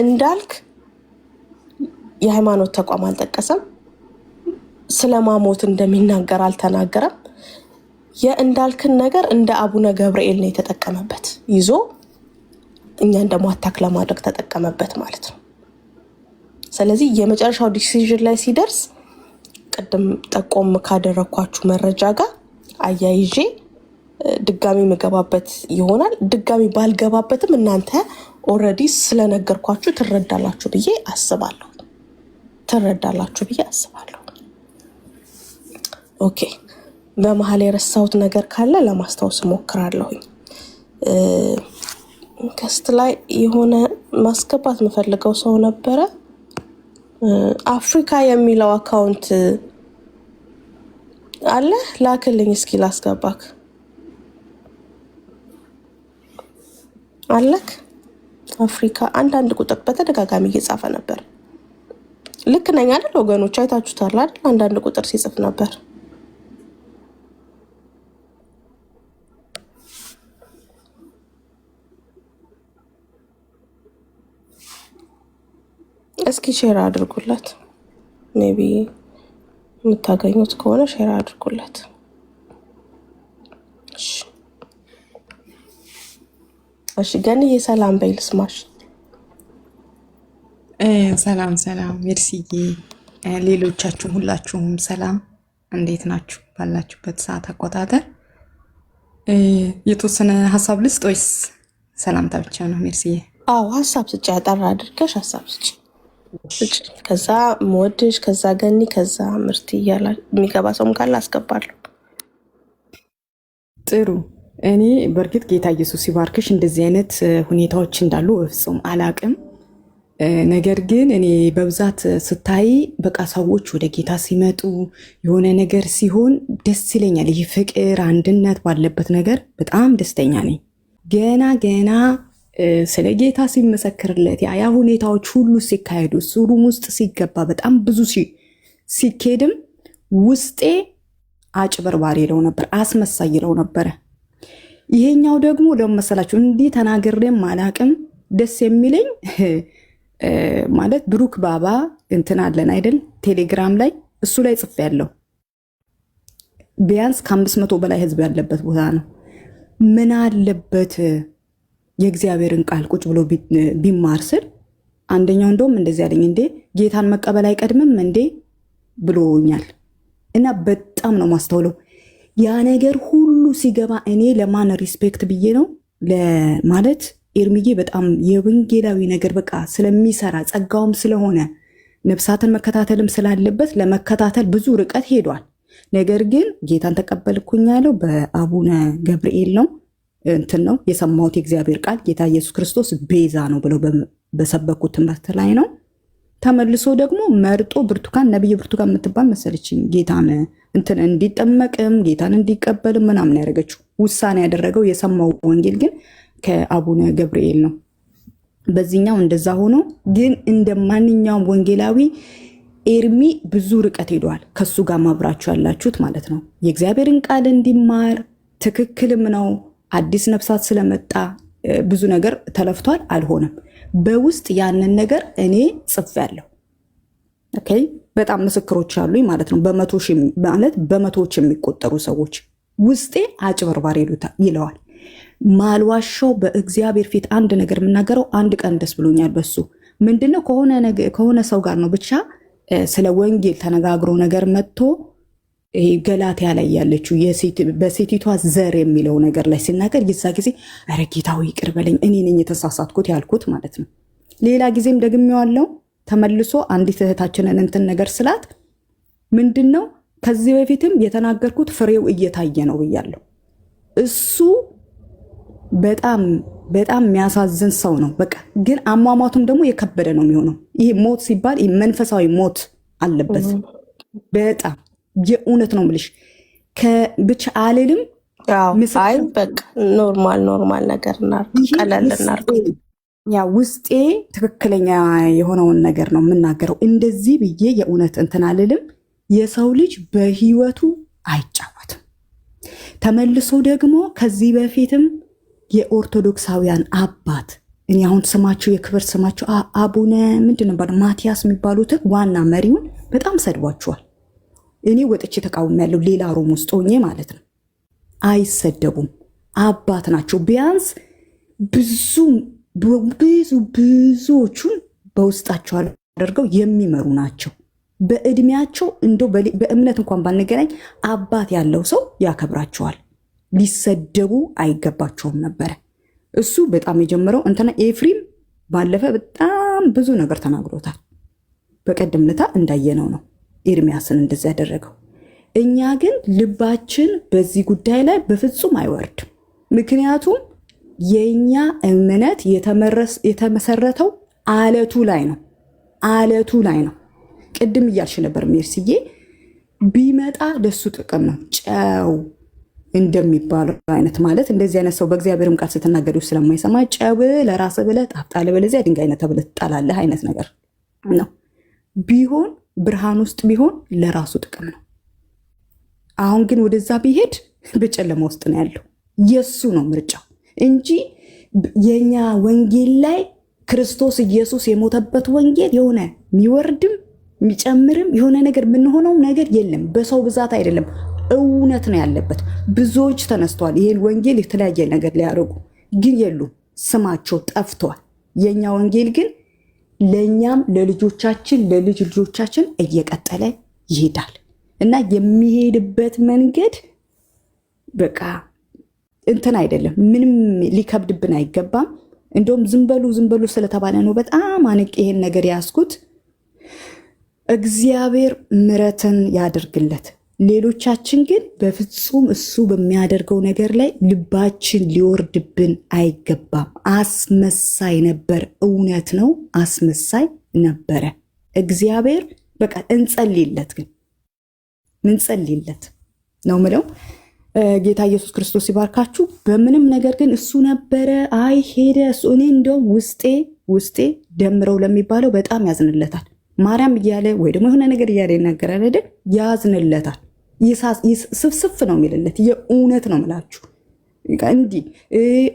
እንዳልክ የሃይማኖት ተቋም አልጠቀሰም። ስለማሞት እንደሚናገር አልተናገረም። የእንዳልክን ነገር እንደ አቡነ ገብርኤል ነው የተጠቀመበት፣ ይዞ እኛን ደግሞ አታክ ለማድረግ ተጠቀመበት ማለት ነው። ስለዚህ የመጨረሻው ዲሲዥን ላይ ሲደርስ ቅድም ጠቆም ካደረኳችሁ መረጃ ጋር አያይዤ ድጋሚ መገባበት ይሆናል። ድጋሚ ባልገባበትም እናንተ ኦልሬዲ ስለነገርኳችሁ ትረዳላችሁ ብዬ አስባለሁ። ኦኬ፣ በመሀል የረሳሁት ነገር ካለ ለማስታወስ ሞክራለሁኝ። ከስት ላይ የሆነ ማስገባት የምፈልገው ሰው ነበረ። አፍሪካ የሚለው አካውንት አለ፣ ላክልኝ እስኪ ላስገባክ። አለክ አፍሪካ አንዳንድ ቁጥር በተደጋጋሚ እየጻፈ ነበር። ልክ ነኝ አይደል ወገኖች? አይታችሁታል አይደል? አንዳንድ ቁጥር ሲጽፍ ነበር። እስኪ ሼር አድርጉለት። ሜቢ የምታገኙት ከሆነ ሼር አድርጉለት። እሺ ገንዬ ሰላም በይ ልስማሽ። ሰላም ሜርሲዬ፣ ሌሎቻችሁም ሁላችሁም ሰላም፣ እንዴት ናችሁ? ባላችሁበት ሰዓት አቆጣጠር የተወሰነ ሀሳብ ልስጥ ወይስ ሰላምታ ብቻ ነው? ሜርሲዬ። አዎ ሀሳብ ስጭ፣ ያጠራ አድርገሽ ሀሳብ ስጭ። ከዛ ምወድሽ፣ ከዛ ገኒ፣ ከዛ ምርት እያላ የሚገባ ሰውም ካለ አስገባለሁ። ጥሩ። እኔ በእርግጥ ጌታ ኢየሱስ ሲባርክሽ እንደዚህ አይነት ሁኔታዎች እንዳሉ በፍጹም አላቅም። ነገር ግን እኔ በብዛት ስታይ በቃ ሰዎች ወደ ጌታ ሲመጡ የሆነ ነገር ሲሆን ደስ ይለኛል። ይህ ፍቅር፣ አንድነት ባለበት ነገር በጣም ደስተኛ ነኝ። ገና ስለ ጌታ ሲመሰክርለት ያ ሁኔታዎች ሁሉ ሲካሄዱ ሱሩም ውስጥ ሲገባ በጣም ብዙ ሲኬድም ውስጤ አጭበርባሪ ይለው ነበር፣ አስመሳይ ይለው ነበረ። ይሄኛው ደግሞ ለመሰላችሁ እንዲህ ተናግሬም አላቅም። ደስ የሚለኝ ማለት ብሩክ ባባ እንትን አለን አይደል ቴሌግራም ላይ እሱ ላይ ጽፌ ያለው ቢያንስ ከ500 በላይ ህዝብ ያለበት ቦታ ነው። ምን አለበት የእግዚአብሔርን ቃል ቁጭ ብሎ ቢማር ስል አንደኛው እንደውም እንደዚህ ያለኝ እንዴ ጌታን መቀበል አይቀድምም እንዴ ብሎኛል። እና በጣም ነው ማስተውለው ያ ነገር ሁሉ ሲገባ እኔ ለማን ሪስፔክት ብዬ ነው ማለት ኤርሚዬ በጣም የወንጌላዊ ነገር በቃ ስለሚሰራ ጸጋውም ስለሆነ ነፍሳትን መከታተልም ስላለበት ለመከታተል ብዙ ርቀት ሄዷል። ነገር ግን ጌታን ተቀበልኩኝ ያለው በአቡነ ገብርኤል ነው እንትን ነው የሰማሁት የእግዚአብሔር ቃል ጌታ ኢየሱስ ክርስቶስ ቤዛ ነው ብለው በሰበኩት ትምህርት ላይ ነው። ተመልሶ ደግሞ መርጦ ብርቱካን ነብይ ብርቱካን የምትባል መሰለችኝ ጌታን እንትን እንዲጠመቅም ጌታን እንዲቀበልም ምናምን ያደረገችው ውሳኔ ያደረገው የሰማው ወንጌል ግን ከአቡነ ገብርኤል ነው። በዚህኛው እንደዛ ሆኖ ግን እንደ ማንኛውም ወንጌላዊ ኤርሚ ብዙ ርቀት ሄዷል። ከሱ ጋር ማብራችሁ ያላችሁት ማለት ነው። የእግዚአብሔርን ቃል እንዲማር ትክክልም ነው። አዲስ ነፍሳት ስለመጣ ብዙ ነገር ተለፍቷል፣ አልሆነም። በውስጥ ያንን ነገር እኔ ጽፌያለሁ። ኦኬ፣ በጣም ምስክሮች አሉኝ ማለት ነው። በመቶዎች የሚቆጠሩ ሰዎች ውስጤ አጭበርባሪ ይለዋል። ማልዋሻው በእግዚአብሔር ፊት አንድ ነገር የምናገረው አንድ ቀን ደስ ብሎኛል። በሱ ምንድነው ከሆነ ሰው ጋር ነው ብቻ ስለ ወንጌል ተነጋግሮ ነገር መጥቶ ይሄ ገላትያ ላይ ያለችው በሴቲቷ ዘር የሚለው ነገር ላይ ሲናገር የዛ ጊዜ ኧረ ጌታዊ ይቅር በለኝ እኔ ነኝ የተሳሳትኩት ያልኩት ማለት ነው። ሌላ ጊዜም ደግሜዋለሁ። ተመልሶ አንዲት እህታችንን እንትን ነገር ስላት ምንድን ነው ከዚህ በፊትም የተናገርኩት ፍሬው እየታየ ነው ብያለሁ። እሱ በጣም በጣም የሚያሳዝን ሰው ነው። በቃ ግን አሟሟቱም ደግሞ የከበደ ነው የሚሆነው። ይሄ ሞት ሲባል መንፈሳዊ ሞት አለበት። በጣም የእውነት ነው የምልሽ። ብቻ አልልም። አይ በቃ ኖርማል ነገር ቀለል እናድርግ። ያ ውስጤ ትክክለኛ የሆነውን ነገር ነው የምናገረው። እንደዚህ ብዬ የእውነት እንትን አልልም። የሰው ልጅ በህይወቱ አይጫወትም። ተመልሶ ደግሞ ከዚህ በፊትም የኦርቶዶክሳውያን አባት እኔ አሁን ስማቸው የክብር ስማቸው አቡነ ምንድን ነበር ማቲያስ የሚባሉትን ዋና መሪውን በጣም ሰድቧቸዋል። እኔ ወጥቼ ተቃውሞ ያለው ሌላ ሮም ውስጥ ሆኜ ማለት ነው። አይሰደቡም፣ አባት ናቸው። ቢያንስ ብዙዎቹን በውስጣቸው አድርገው የሚመሩ ናቸው። በእድሜያቸው እንደው በእምነት እንኳን ባንገናኝ አባት ያለው ሰው ያከብራቸዋል። ሊሰደቡ አይገባቸውም ነበረ። እሱ በጣም የጀመረው እንትና ኤፍሪም ባለፈ በጣም ብዙ ነገር ተናግሮታል። በቀደም ለታ እንዳየነው ነው ኤርሚያስን እንደዚህ ያደረገው። እኛ ግን ልባችን በዚህ ጉዳይ ላይ በፍጹም አይወርድም። ምክንያቱም የኛ እምነት የተመሰረተው አለቱ ላይ ነው። አለቱ ላይ ነው። ቅድም እያልሽ ነበር ሜርስዬ፣ ቢመጣ ለሱ ጥቅም ነው። ጨው እንደሚባለው አይነት ማለት እንደዚህ አይነት ሰው በእግዚአብሔርም ቃል ስትናገሪው ስለማይሰማ ጨው ለራስ ብለህ ጣፍጣለ በለዚያ ድንጋይ ነህ ተብለህ ትጣላለህ አይነት ነገር ነው። ቢሆን ብርሃን ውስጥ ቢሆን ለራሱ ጥቅም ነው። አሁን ግን ወደዛ ቢሄድ በጨለማ ውስጥ ነው ያለው። የሱ ነው ምርጫው እንጂ የኛ ወንጌል ላይ ክርስቶስ ኢየሱስ የሞተበት ወንጌል የሆነ የሚወርድም የሚጨምርም የሆነ ነገር የምንሆነው ነገር የለም። በሰው ብዛት አይደለም፣ እውነት ነው ያለበት። ብዙዎች ተነስተዋል ይሄን ወንጌል የተለያየ ነገር ሊያደርጉ ግን የሉም፣ ስማቸው ጠፍቷል። የኛ ወንጌል ግን ለእኛም ለልጆቻችን ለልጅ ልጆቻችን እየቀጠለ ይሄዳል እና የሚሄድበት መንገድ በቃ እንትን አይደለም። ምንም ሊከብድብን አይገባም። እንደውም ዝንበሉ ስለተባለ ነው በጣም አንቄ ይሄን ነገር ያስኩት። እግዚአብሔር ምሕረትን ያደርግለት። ሌሎቻችን ግን በፍጹም እሱ በሚያደርገው ነገር ላይ ልባችን ሊወርድብን አይገባም። አስመሳይ ነበር፣ እውነት ነው፣ አስመሳይ ነበረ። እግዚአብሔር በቃ እንጸልይለት፣ ግን እንጸልይለት ነው ምለው። ጌታ ኢየሱስ ክርስቶስ ይባርካችሁ። በምንም ነገር ግን እሱ ነበረ አይ ሄደ እሱ። እኔ እንደውም ውስጤ ደምረው ለሚባለው በጣም ያዝንለታል። ማርያም እያለ ወይ ደግሞ የሆነ ነገር እያለ ይናገራል አይደል? ያዝንለታል። ስፍስፍ ነው የሚልለት። የእውነት ነው ምላችሁ። እንዲህ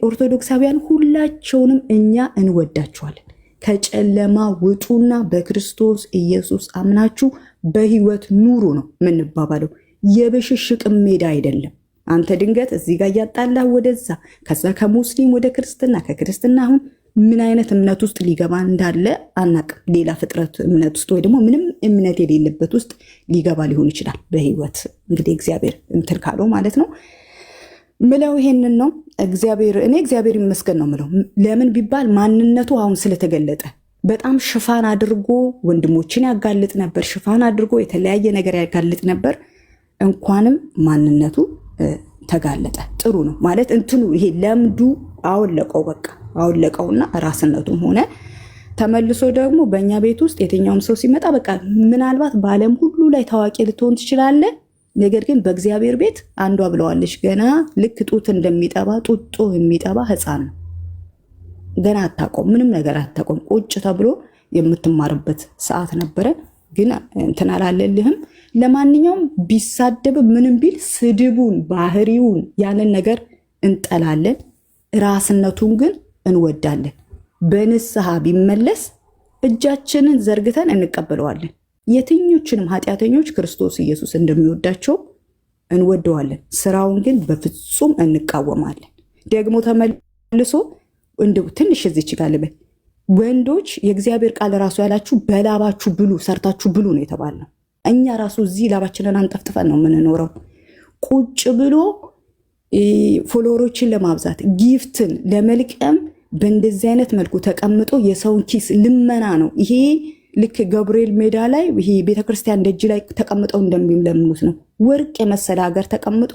ኦርቶዶክሳውያን ሁላቸውንም እኛ እንወዳቸዋለን። ከጨለማ ውጡና በክርስቶስ ኢየሱስ አምናችሁ በህይወት ኑሩ ነው የምንባባለው። የብሽሽቅ ሜዳ አይደለም። አንተ ድንገት እዚህ ጋር እያጣላህ ወደዛ፣ ከዛ ከሙስሊም ወደ ክርስትና፣ ከክርስትና አሁን ምን አይነት እምነት ውስጥ ሊገባ እንዳለ አናቅም። ሌላ ፍጥረት እምነት ውስጥ ወይ ደግሞ ምንም እምነት የሌለበት ውስጥ ሊገባ ሊሆን ይችላል። በህይወት እንግዲህ እግዚአብሔር እንትን ካለው ማለት ነው ምለው ይሄንን ነው። እኔ እግዚአብሔር ይመስገን ነው ምለው። ለምን ቢባል ማንነቱ አሁን ስለተገለጠ በጣም ሽፋን አድርጎ ወንድሞችን ያጋልጥ ነበር። ሽፋን አድርጎ የተለያየ ነገር ያጋልጥ ነበር። እንኳንም ማንነቱ ተጋለጠ። ጥሩ ነው ማለት እንትኑ ይሄ ለምዱ አወለቀው፣ በቃ አወለቀውና ራስነቱም ሆነ ተመልሶ ደግሞ በእኛ ቤት ውስጥ የትኛውም ሰው ሲመጣ በቃ ምናልባት በዓለም ሁሉ ላይ ታዋቂ ልትሆን ትችላለህ፣ ነገር ግን በእግዚአብሔር ቤት አንዷ ብለዋለች፣ ገና ልክ ጡት እንደሚጠባ ጡጦ የሚጠባ ህፃን ነው። ገና አታቆም፣ ምንም ነገር አታቆም። ቁጭ ተብሎ የምትማርበት ሰዓት ነበረ፣ ግን እንትን አላለልህም። ለማንኛውም ቢሳደብ ምንም ቢል ስድቡን ባህሪውን ያንን ነገር እንጠላለን፣ ራስነቱን ግን እንወዳለን። በንስሐ ቢመለስ እጃችንን ዘርግተን እንቀበለዋለን። የትኞችንም ኃጢአተኞች ክርስቶስ ኢየሱስ እንደሚወዳቸው እንወደዋለን። ስራውን ግን በፍጹም እንቃወማለን። ደግሞ ተመልሶ እንደው ትንሽ እዚች ጋር ልበል፣ ወንዶች የእግዚአብሔር ቃል ራሱ ያላችሁ በላባችሁ ብሉ፣ ሰርታችሁ ብሉ ነው የተባልነው። እኛ ራሱ እዚህ ላባችንን አንጠፍጥፈን ነው የምንኖረው። ቁጭ ብሎ ፎሎወሮችን ለማብዛት ጊፍትን ለመልቀም በእንደዚህ አይነት መልኩ ተቀምጦ የሰውን ኪስ ልመና ነው ይሄ። ልክ ገብርኤል ሜዳ ላይ ይሄ ቤተክርስቲያን ደጅ ላይ ተቀምጠው እንደሚለምኑት ነው። ወርቅ የመሰለ ሀገር ተቀምጦ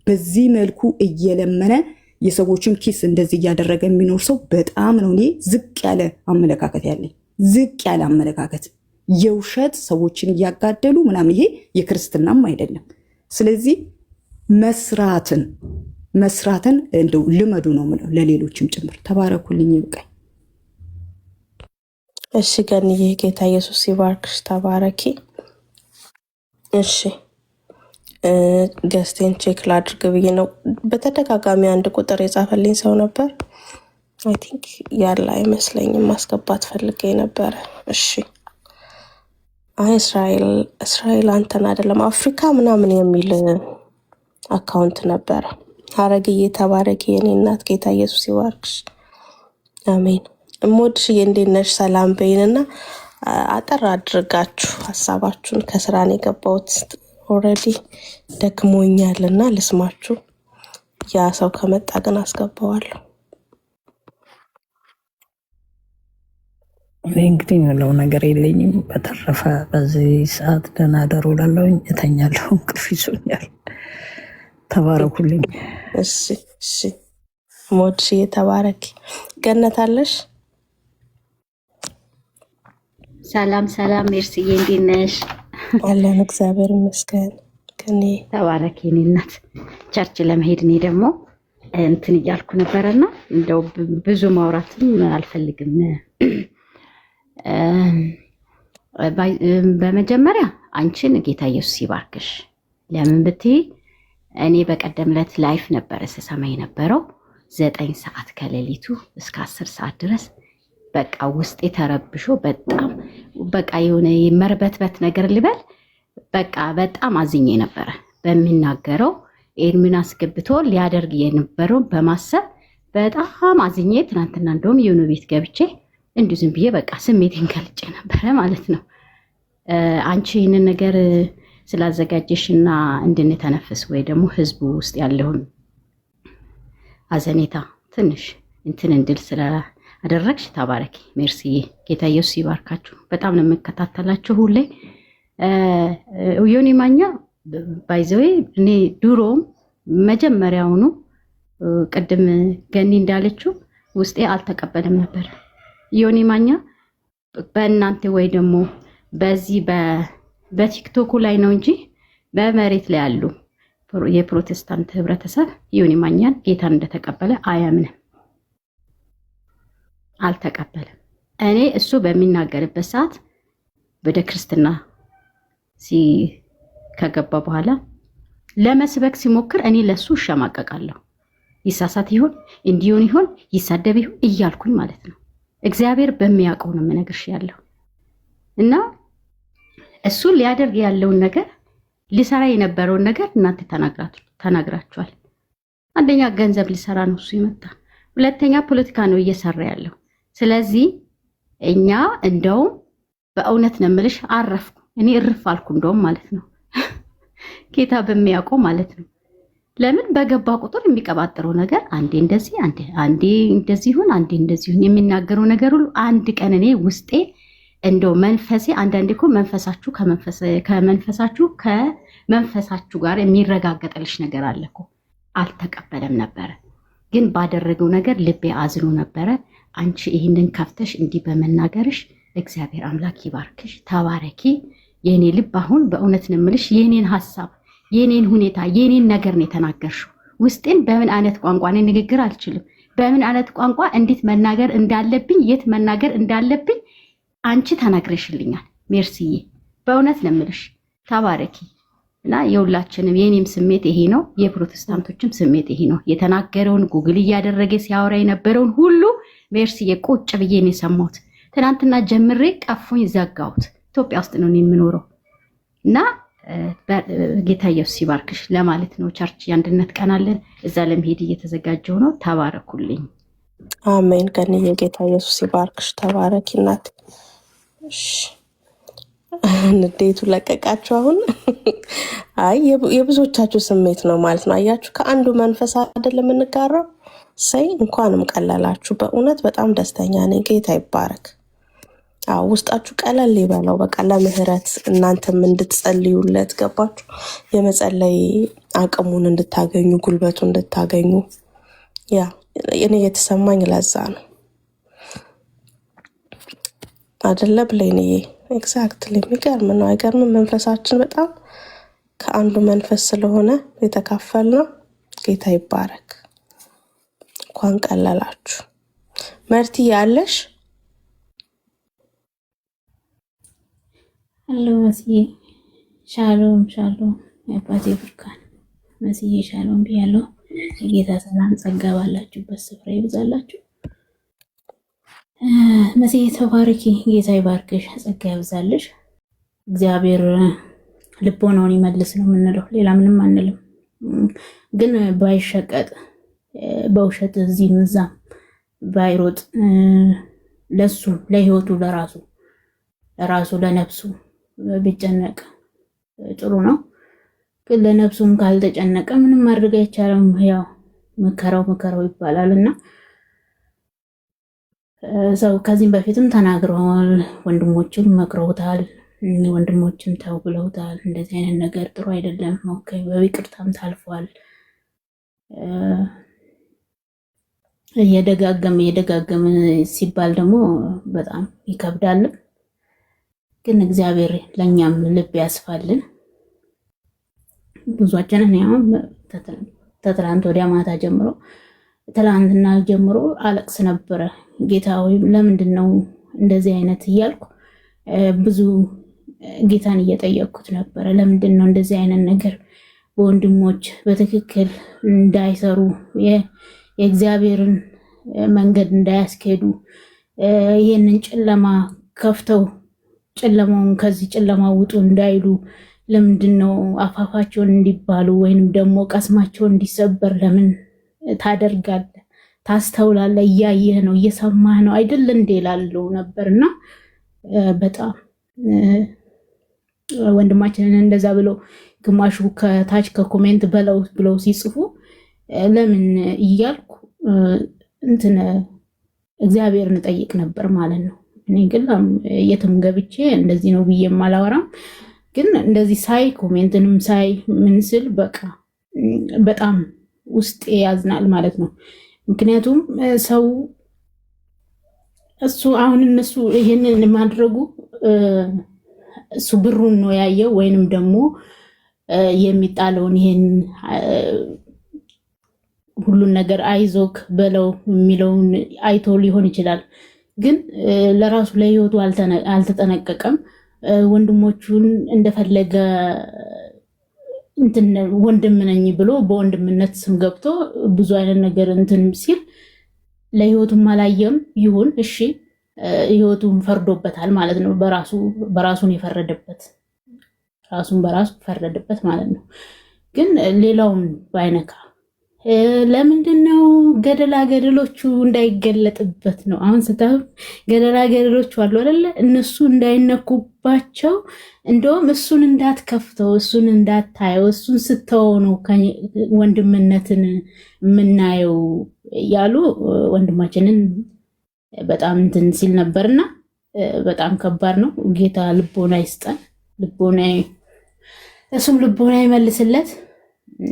በዚህ መልኩ እየለመነ የሰዎችን ኪስ እንደዚህ እያደረገ የሚኖር ሰው በጣም ነው እኔ ዝቅ ያለ አመለካከት ያለኝ፣ ዝቅ ያለ አመለካከት፣ የውሸት ሰዎችን እያጋደሉ ምናምን፣ ይሄ የክርስትናም አይደለም። ስለዚህ መስራትን እንደው ልመዱ ነው የምለው ለሌሎችም ጭምር። ተባረኩልኝ። ይብቃኝ። እሺ ገንዬ ጌታ ኢየሱስ ይባርክሽ፣ ተባረኪ። እሺ ገስቴን ቼክ ላድርግ ብዬ ነው። በተደጋጋሚ አንድ ቁጥር የጻፈልኝ ሰው ነበር። አይ ቲንክ ያለ አይመስለኝም፣ ማስገባት ፈልጌ ነበረ። እሺ አይ እስራኤል አንተን አይደለም አፍሪካ ምናምን የሚል አካውንት ነበረ። ሀረግዬ ተባረኪ የኔ እናት፣ ጌታ ኢየሱስ ይባርክሽ። አሜን። እሞድሽዬ እንዴት ነሽ? ሰላም በይንና አጠር አድርጋችሁ ሀሳባችሁን። ከስራ ነው የገባሁት ኦልሬዲ ደክሞኛልና ልስማችሁ። ያ ሰው ከመጣ ግን አስገባዋለሁ። እንግዲህ ያለው ነገር የለኝም። በተረፈ በዚህ ሰዓት ደህና ደሩ እላለሁኝ፣ እተኛለሁ፣ እንቅልፍ ይዞኛል። ተባረኩልኝ። እሺ እሺ ሞድሽዬ ተባረኪ። ገነት አለሽ? ሰላም ሰላም፣ ሜርስዬ እንዴት ነሽ? አለን እግዚአብሔር ይመስገን። ከኔ ተባረኪ የኔ እናት። ቸርች ለመሄድ እኔ ደግሞ እንትን እያልኩ ነበረና እንደው ብዙ ማውራትም አልፈልግም። በመጀመሪያ አንቺን ጌታ ኢየሱስ ይባርክሽ። ለምን ብትይ እኔ በቀደም ዕለት ላይፍ ነበረ ስሰማ የነበረው 9 ሰዓት ከሌሊቱ እስከ 10 ሰዓት ድረስ በቃ ውስጤ ተረብሾ በጣም በቃ የሆነ መርበትበት ነገር ልበል፣ በቃ በጣም አዝኜ ነበረ። በሚናገረው ኤርሚን አስገብቶ ሊያደርግ የነበረው በማሰብ በጣም አዝኜ ትናንትና እንደውም የሆነ ቤት ገብቼ እንዲሁ ዝም ብዬ በቃ ስሜቴን ገልጬ ነበረ ማለት ነው። አንቺ ይህንን ነገር ስላዘጋጀሽና እንድንተነፍስ ወይ ደግሞ ህዝቡ ውስጥ ያለውን አዘኔታ ትንሽ እንትን እንድል ስላደረግሽ ተባረኪ። ሜርሲዬ። ጌታ ኢየሱስ ይባርካችሁ። በጣም ነው የምከታተላችሁ ሁሌ። ዮኒ ማኛ ባይዘዌ እኔ ድሮም መጀመሪያውኑ ቅድም ገኒ እንዳለችው ውስጤ አልተቀበለም ነበር። ዮኒ ማኛ በእናንተ ወይ ደግሞ በዚህ በቲክቶኩ ላይ ነው እንጂ በመሬት ላይ ያሉ የፕሮቴስታንት ህብረተሰብ ዮኒ ማኛን ጌታን እንደተቀበለ አያምንም፣ አልተቀበለም። እኔ እሱ በሚናገርበት ሰዓት ወደ ክርስትና ከገባ በኋላ ለመስበክ ሲሞክር እኔ ለሱ እሸማቀቃለሁ። ይሳሳት ይሆን እንዲሆን ይሆን ይሳደብ ይሆን እያልኩኝ ማለት ነው። እግዚአብሔር በሚያውቀው ነው የምነግርሽ ያለው እና እሱ ሊያደርግ ያለውን ነገር ሊሰራ የነበረውን ነገር እናንተ ተናግራችኋል። አንደኛ ገንዘብ ሊሰራ ነው እሱ ይመጣ፣ ሁለተኛ ፖለቲካ ነው እየሰራ ያለው። ስለዚህ እኛ እንደውም በእውነት ነው የምልሽ አረፍኩ፣ እኔ እርፍ አልኩ እንደውም ማለት ነው። ጌታ በሚያውቀው ማለት ነው። ለምን በገባ ቁጥር የሚቀባጥረው ነገር አንዴ እንደዚህ አንዴ እንደዚህ ይሁን አንዴ እንደዚህ ይሁን የሚናገረው ነገር ሁሉ አንድ ቀን እኔ ውስጤ እንደው መንፈሴ አንዳንዴ እኮ መንፈሳችሁ ከመንፈሳችሁ ጋር የሚረጋገጥልሽ ነገር አለ እኮ። አልተቀበለም ነበረ፣ ግን ባደረገው ነገር ልቤ አዝኖ ነበረ። አንቺ ይህንን ከፍተሽ እንዲህ በመናገርሽ እግዚአብሔር አምላክ ይባርክሽ፣ ተባረኪ። የኔ ልብ አሁን በእውነት ነው የምልሽ የኔን ሐሳብ የኔን ሁኔታ የኔን ነገር ነው የተናገርሽው። ውስጤን በምን አይነት ቋንቋ እኔ ንግግር አልችልም፣ በምን አይነት ቋንቋ እንዴት መናገር እንዳለብኝ የት መናገር እንዳለብኝ አንቺ ተናግረሽልኛል። ሜርሲዬ በእውነት ነው የምልሽ ተባረኪ። እና የሁላችንም የኔም ስሜት ይሄ ነው፣ የፕሮቴስታንቶችም ስሜት ይሄ ነው። የተናገረውን ጉግል እያደረገ ሲያወራ የነበረውን ሁሉ ሜርሲዬ ቁጭ ብዬ ነው የሰማሁት። ትናንትና ጀምሬ ቀፎኝ ዘጋሁት። ኢትዮጵያ ውስጥ ነው የምኖረው እና ጌታ ኢየሱስ ይባርክሽ ለማለት ነው። ቸርች የአንድነት ቀን አለን፣ እዛ ለመሄድ እየተዘጋጀው ነው። ተባረኩልኝ። አሜን። ገንዬ ጌታ ኢየሱስ ይባርክሽ፣ ተባረኪ እናት። ንዴቱ ለቀቃችሁ አሁን? አይ የብዙዎቻችሁ ስሜት ነው ማለት ነው። አያችሁ ከአንዱ መንፈስ አይደለም የምንጋራው። ሰይ እንኳንም ቀለላችሁ። በእውነት በጣም ደስተኛ ነኝ። ጌታ ይባረክ። ውስጣችሁ ቀለል ይበለው። በቃ ለምህረት እናንተም እንድትጸልዩለት ገባችሁ? የመጸለይ አቅሙን እንድታገኙ ጉልበቱ እንድታገኙ ያ እኔ የተሰማኝ ለዛ ነው አይደለ ብለኝዬ? ኤግዛክትሊ። የሚገርም ነው አይገርምም? መንፈሳችን በጣም ከአንዱ መንፈስ ስለሆነ የተካፈልነው። ጌታ ይባረክ። እንኳን ቀለላችሁ። መርቲ ያለሽ ሄሎ መስዬ፣ ሻሎም ሻሎም። የአባቴ ብርካን መስዬ ሻሎም ብያለሁ። የጌታ ሰላም ጸጋ ባላችሁበት ስፍራ ይብዛላችሁ። መስዬ ተባረኪ፣ ጌታ ይባርክሽ፣ ጸጋ ያብዛልሽ። እግዚአብሔር ልቦናውን ይመልስ ነው የምንለው፣ ሌላ ምንም አንልም። ግን ባይሸቀጥ በውሸት እዚህ እዛም ባይሮጥ ለሱ ለህይወቱ ለራሱ ለነፍሱ ቢጨነቅ ጥሩ ነው። ግን ለነፍሱም ካልተጨነቀ ምንም ማድረግ አይቻልም። ያው መከራው ይባላል እና ሰው ከዚህም በፊትም ተናግረዋል። ወንድሞችም መክረውታል። ወንድሞችም ተው ብለውታል። እንደዚህ አይነት ነገር ጥሩ አይደለም። ኦኬ በይቅርታም ታልፏል። እየደጋገመ ሲባል ደግሞ በጣም ይከብዳል። ግን እግዚአብሔር ለኛም ልብ ያስፋልን። ብዙዎቻችን ያው ተትላንት ወዲያ ማታ ጀምሮ ትላንትና ጀምሮ አለቅስ ነበረ። ጌታ ሆይ ለምንድን ነው እንደዚህ አይነት እያልኩ ብዙ ጌታን እየጠየቅኩት ነበረ። ለምንድን ነው እንደዚህ አይነት ነገር በወንድሞች በትክክል እንዳይሰሩ የእግዚአብሔርን መንገድ እንዳያስኬዱ ይሄንን ጨለማ ከፍተው ጨለማውን ከዚህ ጨለማ ውጡ እንዳይሉ ለምንድን ነው አፋፋቸውን እንዲባሉ ወይንም ደግሞ ቀስማቸውን እንዲሰበር ለምን ታደርጋለህ? ታስተውላለህ፣ እያየህ ነው፣ እየሰማህ ነው አይደል እንዴ ላለው ነበርና በጣም ወንድማችንን እንደዛ ብለው ግማሹ ከታች ከኮሜንት ብለው ሲጽፉ ለምን እያልኩ እንትን እግዚአብሔርን ጠይቅ ነበር ማለት ነው። እኔ ግን የትም ገብቼ እንደዚህ ነው ብዬ አላወራም። ግን እንደዚህ ሳይ ኮሜንትንም ሳይ ምን ስል በቃ በጣም ውስጥ ያዝናል ማለት ነው። ምክንያቱም ሰው እሱ አሁን እነሱ ይሄንን ማድረጉ እሱ ብሩን ነው ያየው ወይንም ደግሞ የሚጣለውን ይሄን ሁሉን ነገር አይዞክ በለው የሚለውን አይቶ ሊሆን ይችላል። ግን ለራሱ ለህይወቱ አልተጠነቀቀም። ወንድሞቹን እንደፈለገ እንትን ወንድም ነኝ ብሎ በወንድምነት ስም ገብቶ ብዙ አይነት ነገር እንትን ሲል ለህይወቱም አላየም። ይሁን እሺ፣ ህይወቱን ፈርዶበታል ማለት ነው። በራሱን የፈረደበት ራሱን በራሱ ፈረደበት ማለት ነው። ግን ሌላውን ባይነካ ለምንድን ነው ገደላ ገደሎቹ እንዳይገለጥበት ነው። አሁን ስታው ገደላ ገደሎቹ አሉ አይደለ? እነሱ እንዳይነኩባቸው እንደውም እሱን እንዳትከፍተው እሱን እንዳታየው እሱን ስተው ነው ወንድምነትን የምናየው ያሉ ወንድማችንን በጣም እንትን ሲል ነበርና በጣም ከባድ ነው። ጌታ ልቦና ይስጠን፣ እሱም ልቦና ይመልስለት።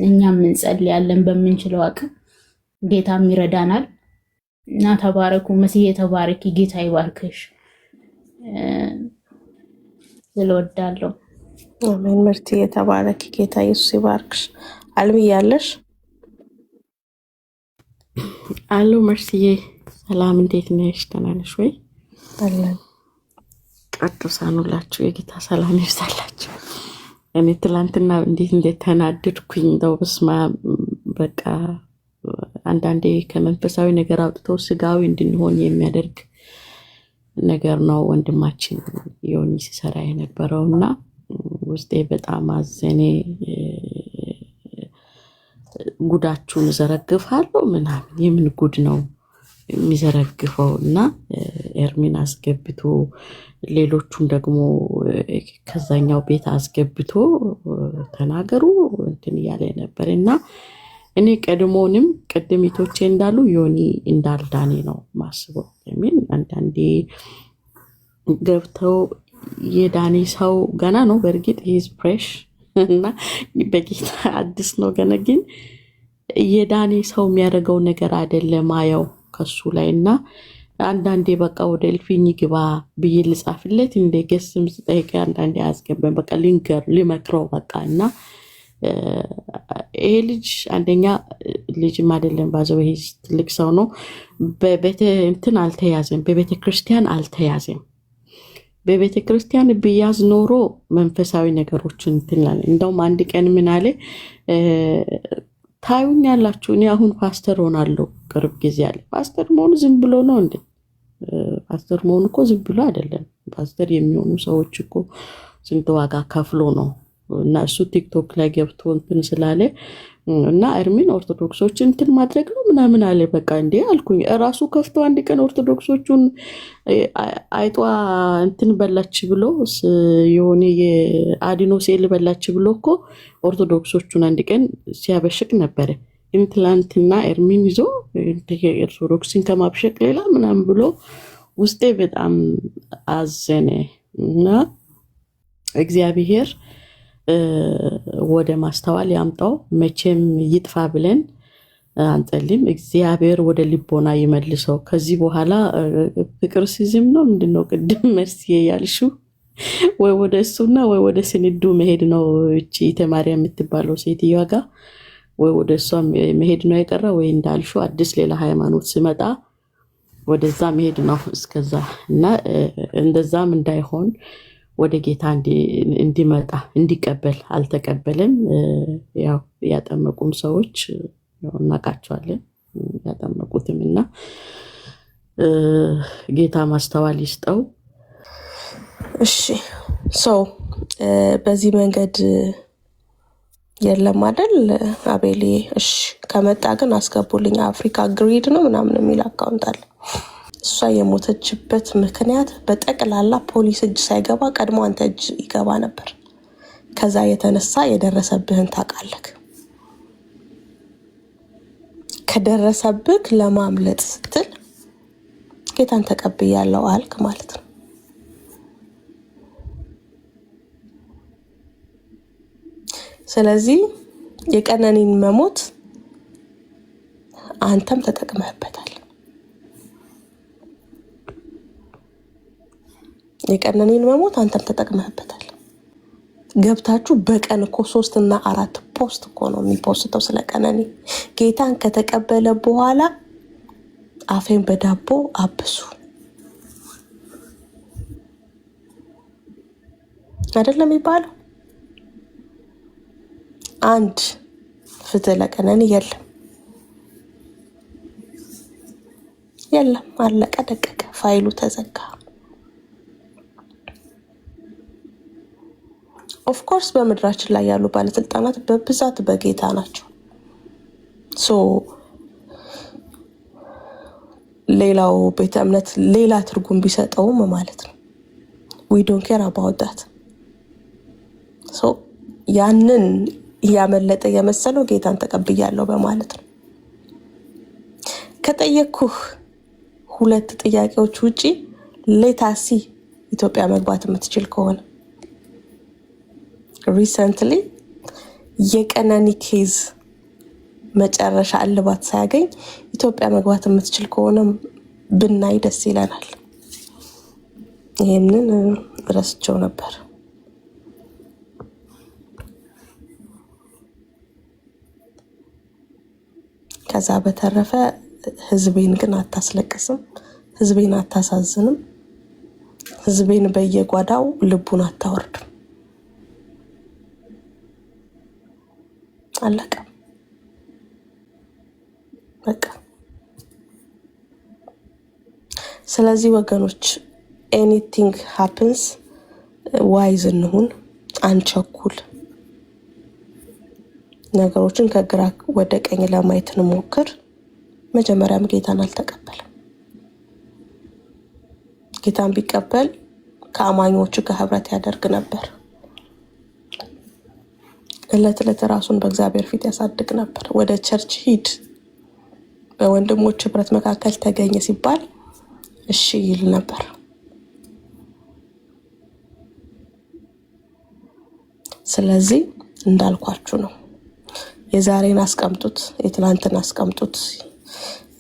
እኛም እንጸልያለን በምንችለው አቅም፣ ጌታም ይረዳናል እና ተባረኩ። መስዬ ተባረኪ፣ ጌታ ይባርክሽ ስለወዳለሁ። አሜን። ምርት የተባረኪ፣ ጌታ ኢየሱስ ይባርክሽ። አልሚ ያለሽ አሎ መርስዬ፣ ሰላም እንዴት ነሽ? ደህና ነሽ ወይ? አለን። ቅዱሳን ሁላችሁ የጌታ ሰላም ይብዛላችሁ። እኔ ትላንትና እንዴት ተናደድኩኝ እንደው በስማ በቃ አንዳንዴ ከመንፈሳዊ ነገር አውጥቶ ስጋዊ እንድንሆን የሚያደርግ ነገር ነው ወንድማችን ዮኒ ሲሰራ የነበረውና ውስጤ በጣም አዘኔ። ጉዳችሁን ዘረግፋለሁ ምናምን የምን ጉድ ነው የሚዘረግፈው? እና ኤርሚን አስገብቶ ሌሎቹን ደግሞ ከዛኛው ቤት አስገብቶ ተናገሩ እንትን እያለ ነበር እና እኔ ቀድሞንም ቅድሚቶቼ እንዳሉ ዮኒ እንዳልዳኔ ነው ማስበው። የሚል አንዳንዴ ገብተው የዳኔ ሰው ገና ነው በእርግጥ ሂዝ ፍሬሽ እና በጌታ አዲስ ነው ገና ግን የዳኔ ሰው የሚያደርገው ነገር አይደለም አየው ከሱ ላይ እና አንዳንዴ በቃ ወደ እልፍኝ ግባ ብዬ ልጻፍለት እንደ ገስም ስጠይቅ አንዳንዴ አያስገባም በቃ ሊመክረው በቃ እና ይሄ ልጅ አንደኛ ልጅም አይደለም ባዘው ይሄ ትልቅ ሰው ነው። በቤተ እንትን አልተያዘም፣ በቤተ ክርስቲያን አልተያዘም። በቤተ ክርስቲያን ቢያዝ ኖሮ መንፈሳዊ ነገሮችን እንትላል። እንደውም አንድ ቀን ምን አለ ታዩኛላችሁ እኔ አሁን ፓስተር ሆናለሁ ቅርብ ጊዜ አለ። ፓስተር መሆኑ ዝም ብሎ ነው እንዴ? ፓስተር መሆኑ እኮ ዝም ብሎ አይደለም። ፓስተር የሚሆኑ ሰዎች እኮ ስንት ዋጋ ከፍሎ ነው እና እሱ ቲክቶክ ላይ ገብቶ እንትን ስላለ እና ኤርሚን ኦርቶዶክሶች እንትን ማድረግ ነው ምናምን አለ። በቃ እንዴ አልኩኝ ራሱ ከፍቶ አንድ ቀን ኦርቶዶክሶቹን አይጧ እንትን በላች ብሎ የሆነ የአዲኖ ሴል በላች ብሎ እኮ ኦርቶዶክሶቹን አንድ ቀን ሲያበሽቅ ነበረ። ትላንትና ኤርሚን ይዞ ኦርቶዶክስን ከማብሸቅ ሌላ ምናምን ብሎ ውስጤ በጣም አዘነ እና እግዚአብሔር ወደ ማስተዋል ያምጣው። መቼም ይጥፋ ብለን አንጸልም። እግዚአብሔር ወደ ልቦና ይመልሰው። ከዚህ በኋላ ፍቅር ሲዝም ነው ምንድነው ቅድም መርሲዬ ያልሽው ወይ ወደ እሱና ወይ ወደ ስንዱ መሄድ ነው። እቺ ተማሪያ የምትባለው ሴትዮዋ ጋር ወይ ወደ እሷ መሄድ ነው የቀረ ወይ እንዳልሽው አዲስ ሌላ ሃይማኖት ሲመጣ ወደዛ መሄድ ነው እስከዛ እና እንደዛም እንዳይሆን ወደ ጌታ እንዲመጣ እንዲቀበል አልተቀበለም። ያው ያጠመቁም ሰዎች እናቃቸዋለን ያጠመቁትም እና ጌታ ማስተዋል ይስጠው። እሺ ሰው በዚህ መንገድ የለም አይደል አቤሌ? እሺ ከመጣ ግን አስገቡልኝ። አፍሪካ ግሪድ ነው ምናምን የሚል አካውንት አለ። እሷ የሞተችበት ምክንያት በጠቅላላ ፖሊስ እጅ ሳይገባ ቀድሞ አንተ እጅ ይገባ ነበር። ከዛ የተነሳ የደረሰብህን ታውቃለህ። ከደረሰብህ ለማምለጥ ስትል ጌታን ተቀብያለሁ አልክ ማለት ነው። ስለዚህ የቀነኒን መሞት አንተም ተጠቅመህበታል። የቀነኒን መሞት አንተም ተጠቅመህበታል። ገብታችሁ በቀን እኮ 3 እና 4 ፖስት እኮ ነው የሚፖስተው ስለ ቀነኒ። ጌታን ከተቀበለ በኋላ አፌን በዳቦ አብሱ አይደለም የሚባለው? አንድ ፍትህ ለቀነኒ የለም። አለቀ ደቀቀ፣ ፋይሉ ተዘጋ። ኦፍ ኮርስ በምድራችን ላይ ያሉ ባለስልጣናት በብዛት በጌታ ናቸው። ሌላው ቤተ እምነት ሌላ ትርጉም ቢሰጠውም ማለት ነው we don't care about that። ያንን ያመለጠ የመሰለው ጌታን ተቀብያለሁ በማለት ነው። ከጠየኩህ 2 ጥያቄዎች ውጪ ሌታሲ ኢትዮጵያ መግባት የምትችል ከሆነ ሪሰንትሊ የቀነኒ ኬዝ መጨረሻ እልባት ሳያገኝ ኢትዮጵያ መግባት የምትችል ከሆነ ብናይ ደስ ይለናል። ይሄንን ረስቸው ነበር። ከዛ በተረፈ ህዝቤን ግን አታስለቅስም፣ ህዝቤን አታሳዝንም፣ ህዝቤን በየጓዳው ልቡን አታወርድም። አለቀ በቃ። ስለዚህ ወገኖች ኤኒቲንግ ሃፕንስ ዋይዝ እንሁን፣ አንቸኩል። ነገሮችን ከግራ ወደ ቀኝ ለማየት እንሞክር። መጀመሪያም ጌታን አልተቀበለም። ጌታን ቢቀበል ከአማኞቹ ጋር ህብረት ያደርግ ነበር። እለት እለት ራሱን በእግዚአብሔር ፊት ያሳድግ ነበር። ወደ ቸርች ሂድ፣ በወንድሞች ህብረት መካከል ተገኘ ሲባል እሺ ይል ነበር። ስለዚህ እንዳልኳችሁ ነው። የዛሬን አስቀምጡት፣ የትላንትን አስቀምጡት፣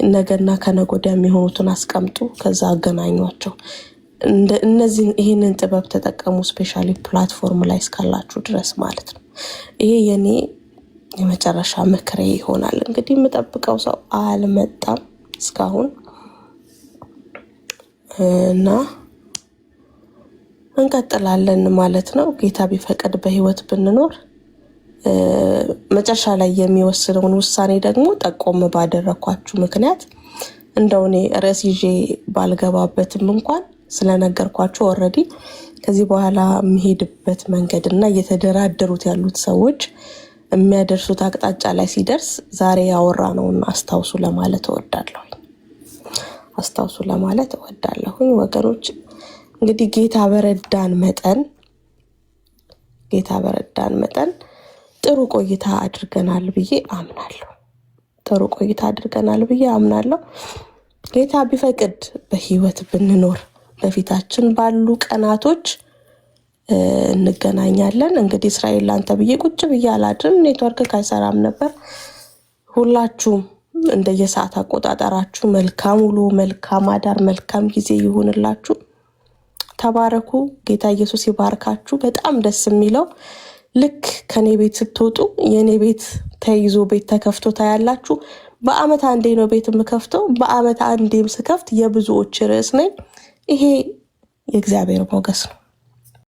ነገና ከነገ ወዲያ የሚሆኑትን አስቀምጡ፣ ከዛ አገናኟቸው። እነዚህ ይህንን ጥበብ ተጠቀሙ። ስፔሻሊ ፕላትፎርም ላይ እስካላችሁ ድረስ ማለት ነው። ይሄ የኔ የመጨረሻ ምክሬ ይሆናል። እንግዲህ የምጠብቀው ሰው አልመጣም እስካሁን እና እንቀጥላለን ማለት ነው። ጌታ ቢፈቅድ በህይወት ብንኖር መጨረሻ ላይ የሚወስነውን ውሳኔ ደግሞ ጠቆም ባደረኳችሁ ምክንያት እንደው እኔ ርዕስ ይዤ ባልገባበትም እንኳን ስለነገርኳችሁ ኦልሬዲ ከዚህ በኋላ የሚሄድበት መንገድና እየተደራደሩት ያሉት ሰዎች የሚያደርሱት አቅጣጫ ላይ ሲደርስ ዛሬ ያወራነውን አስታውሱ ለማለት እወዳለሁኝ ወገኖች። እንግዲህ ጌታ በረዳን መጠን ጥሩ ቆይታ አድርገናል ብዬ አምናለሁ። ጌታ ቢፈቅድ በህይወት ብንኖር በፊታችን ባሉ ቀናቶች እንገናኛለን። እንግዲህ እስራኤል ላንተ ብዬ ቁጭ ብዬ አላድርም፣ ኔትወርክ ካይሰራም ነበር። ሁላችሁም እንደየሰዓት አቆጣጠራችሁ መልካም ውሎ፣ መልካም አዳር፣ መልካም ጊዜ ይሁንላችሁ። ተባረኩ። ጌታ ኢየሱስ ይባርካችሁ። በጣም ደስ የሚለው ልክ ከኔ ቤት ስትወጡ የኔ ቤት ተይዞ ቤት ተከፍቶ ታያላችሁ። በአመት አንዴ ነው ቤት የምከፍተው። በአመት አንዴም ስከፍት የብዙዎች ርዕስ ነኝ። ይሄ የእግዚአብሔር ሞገስ ነው።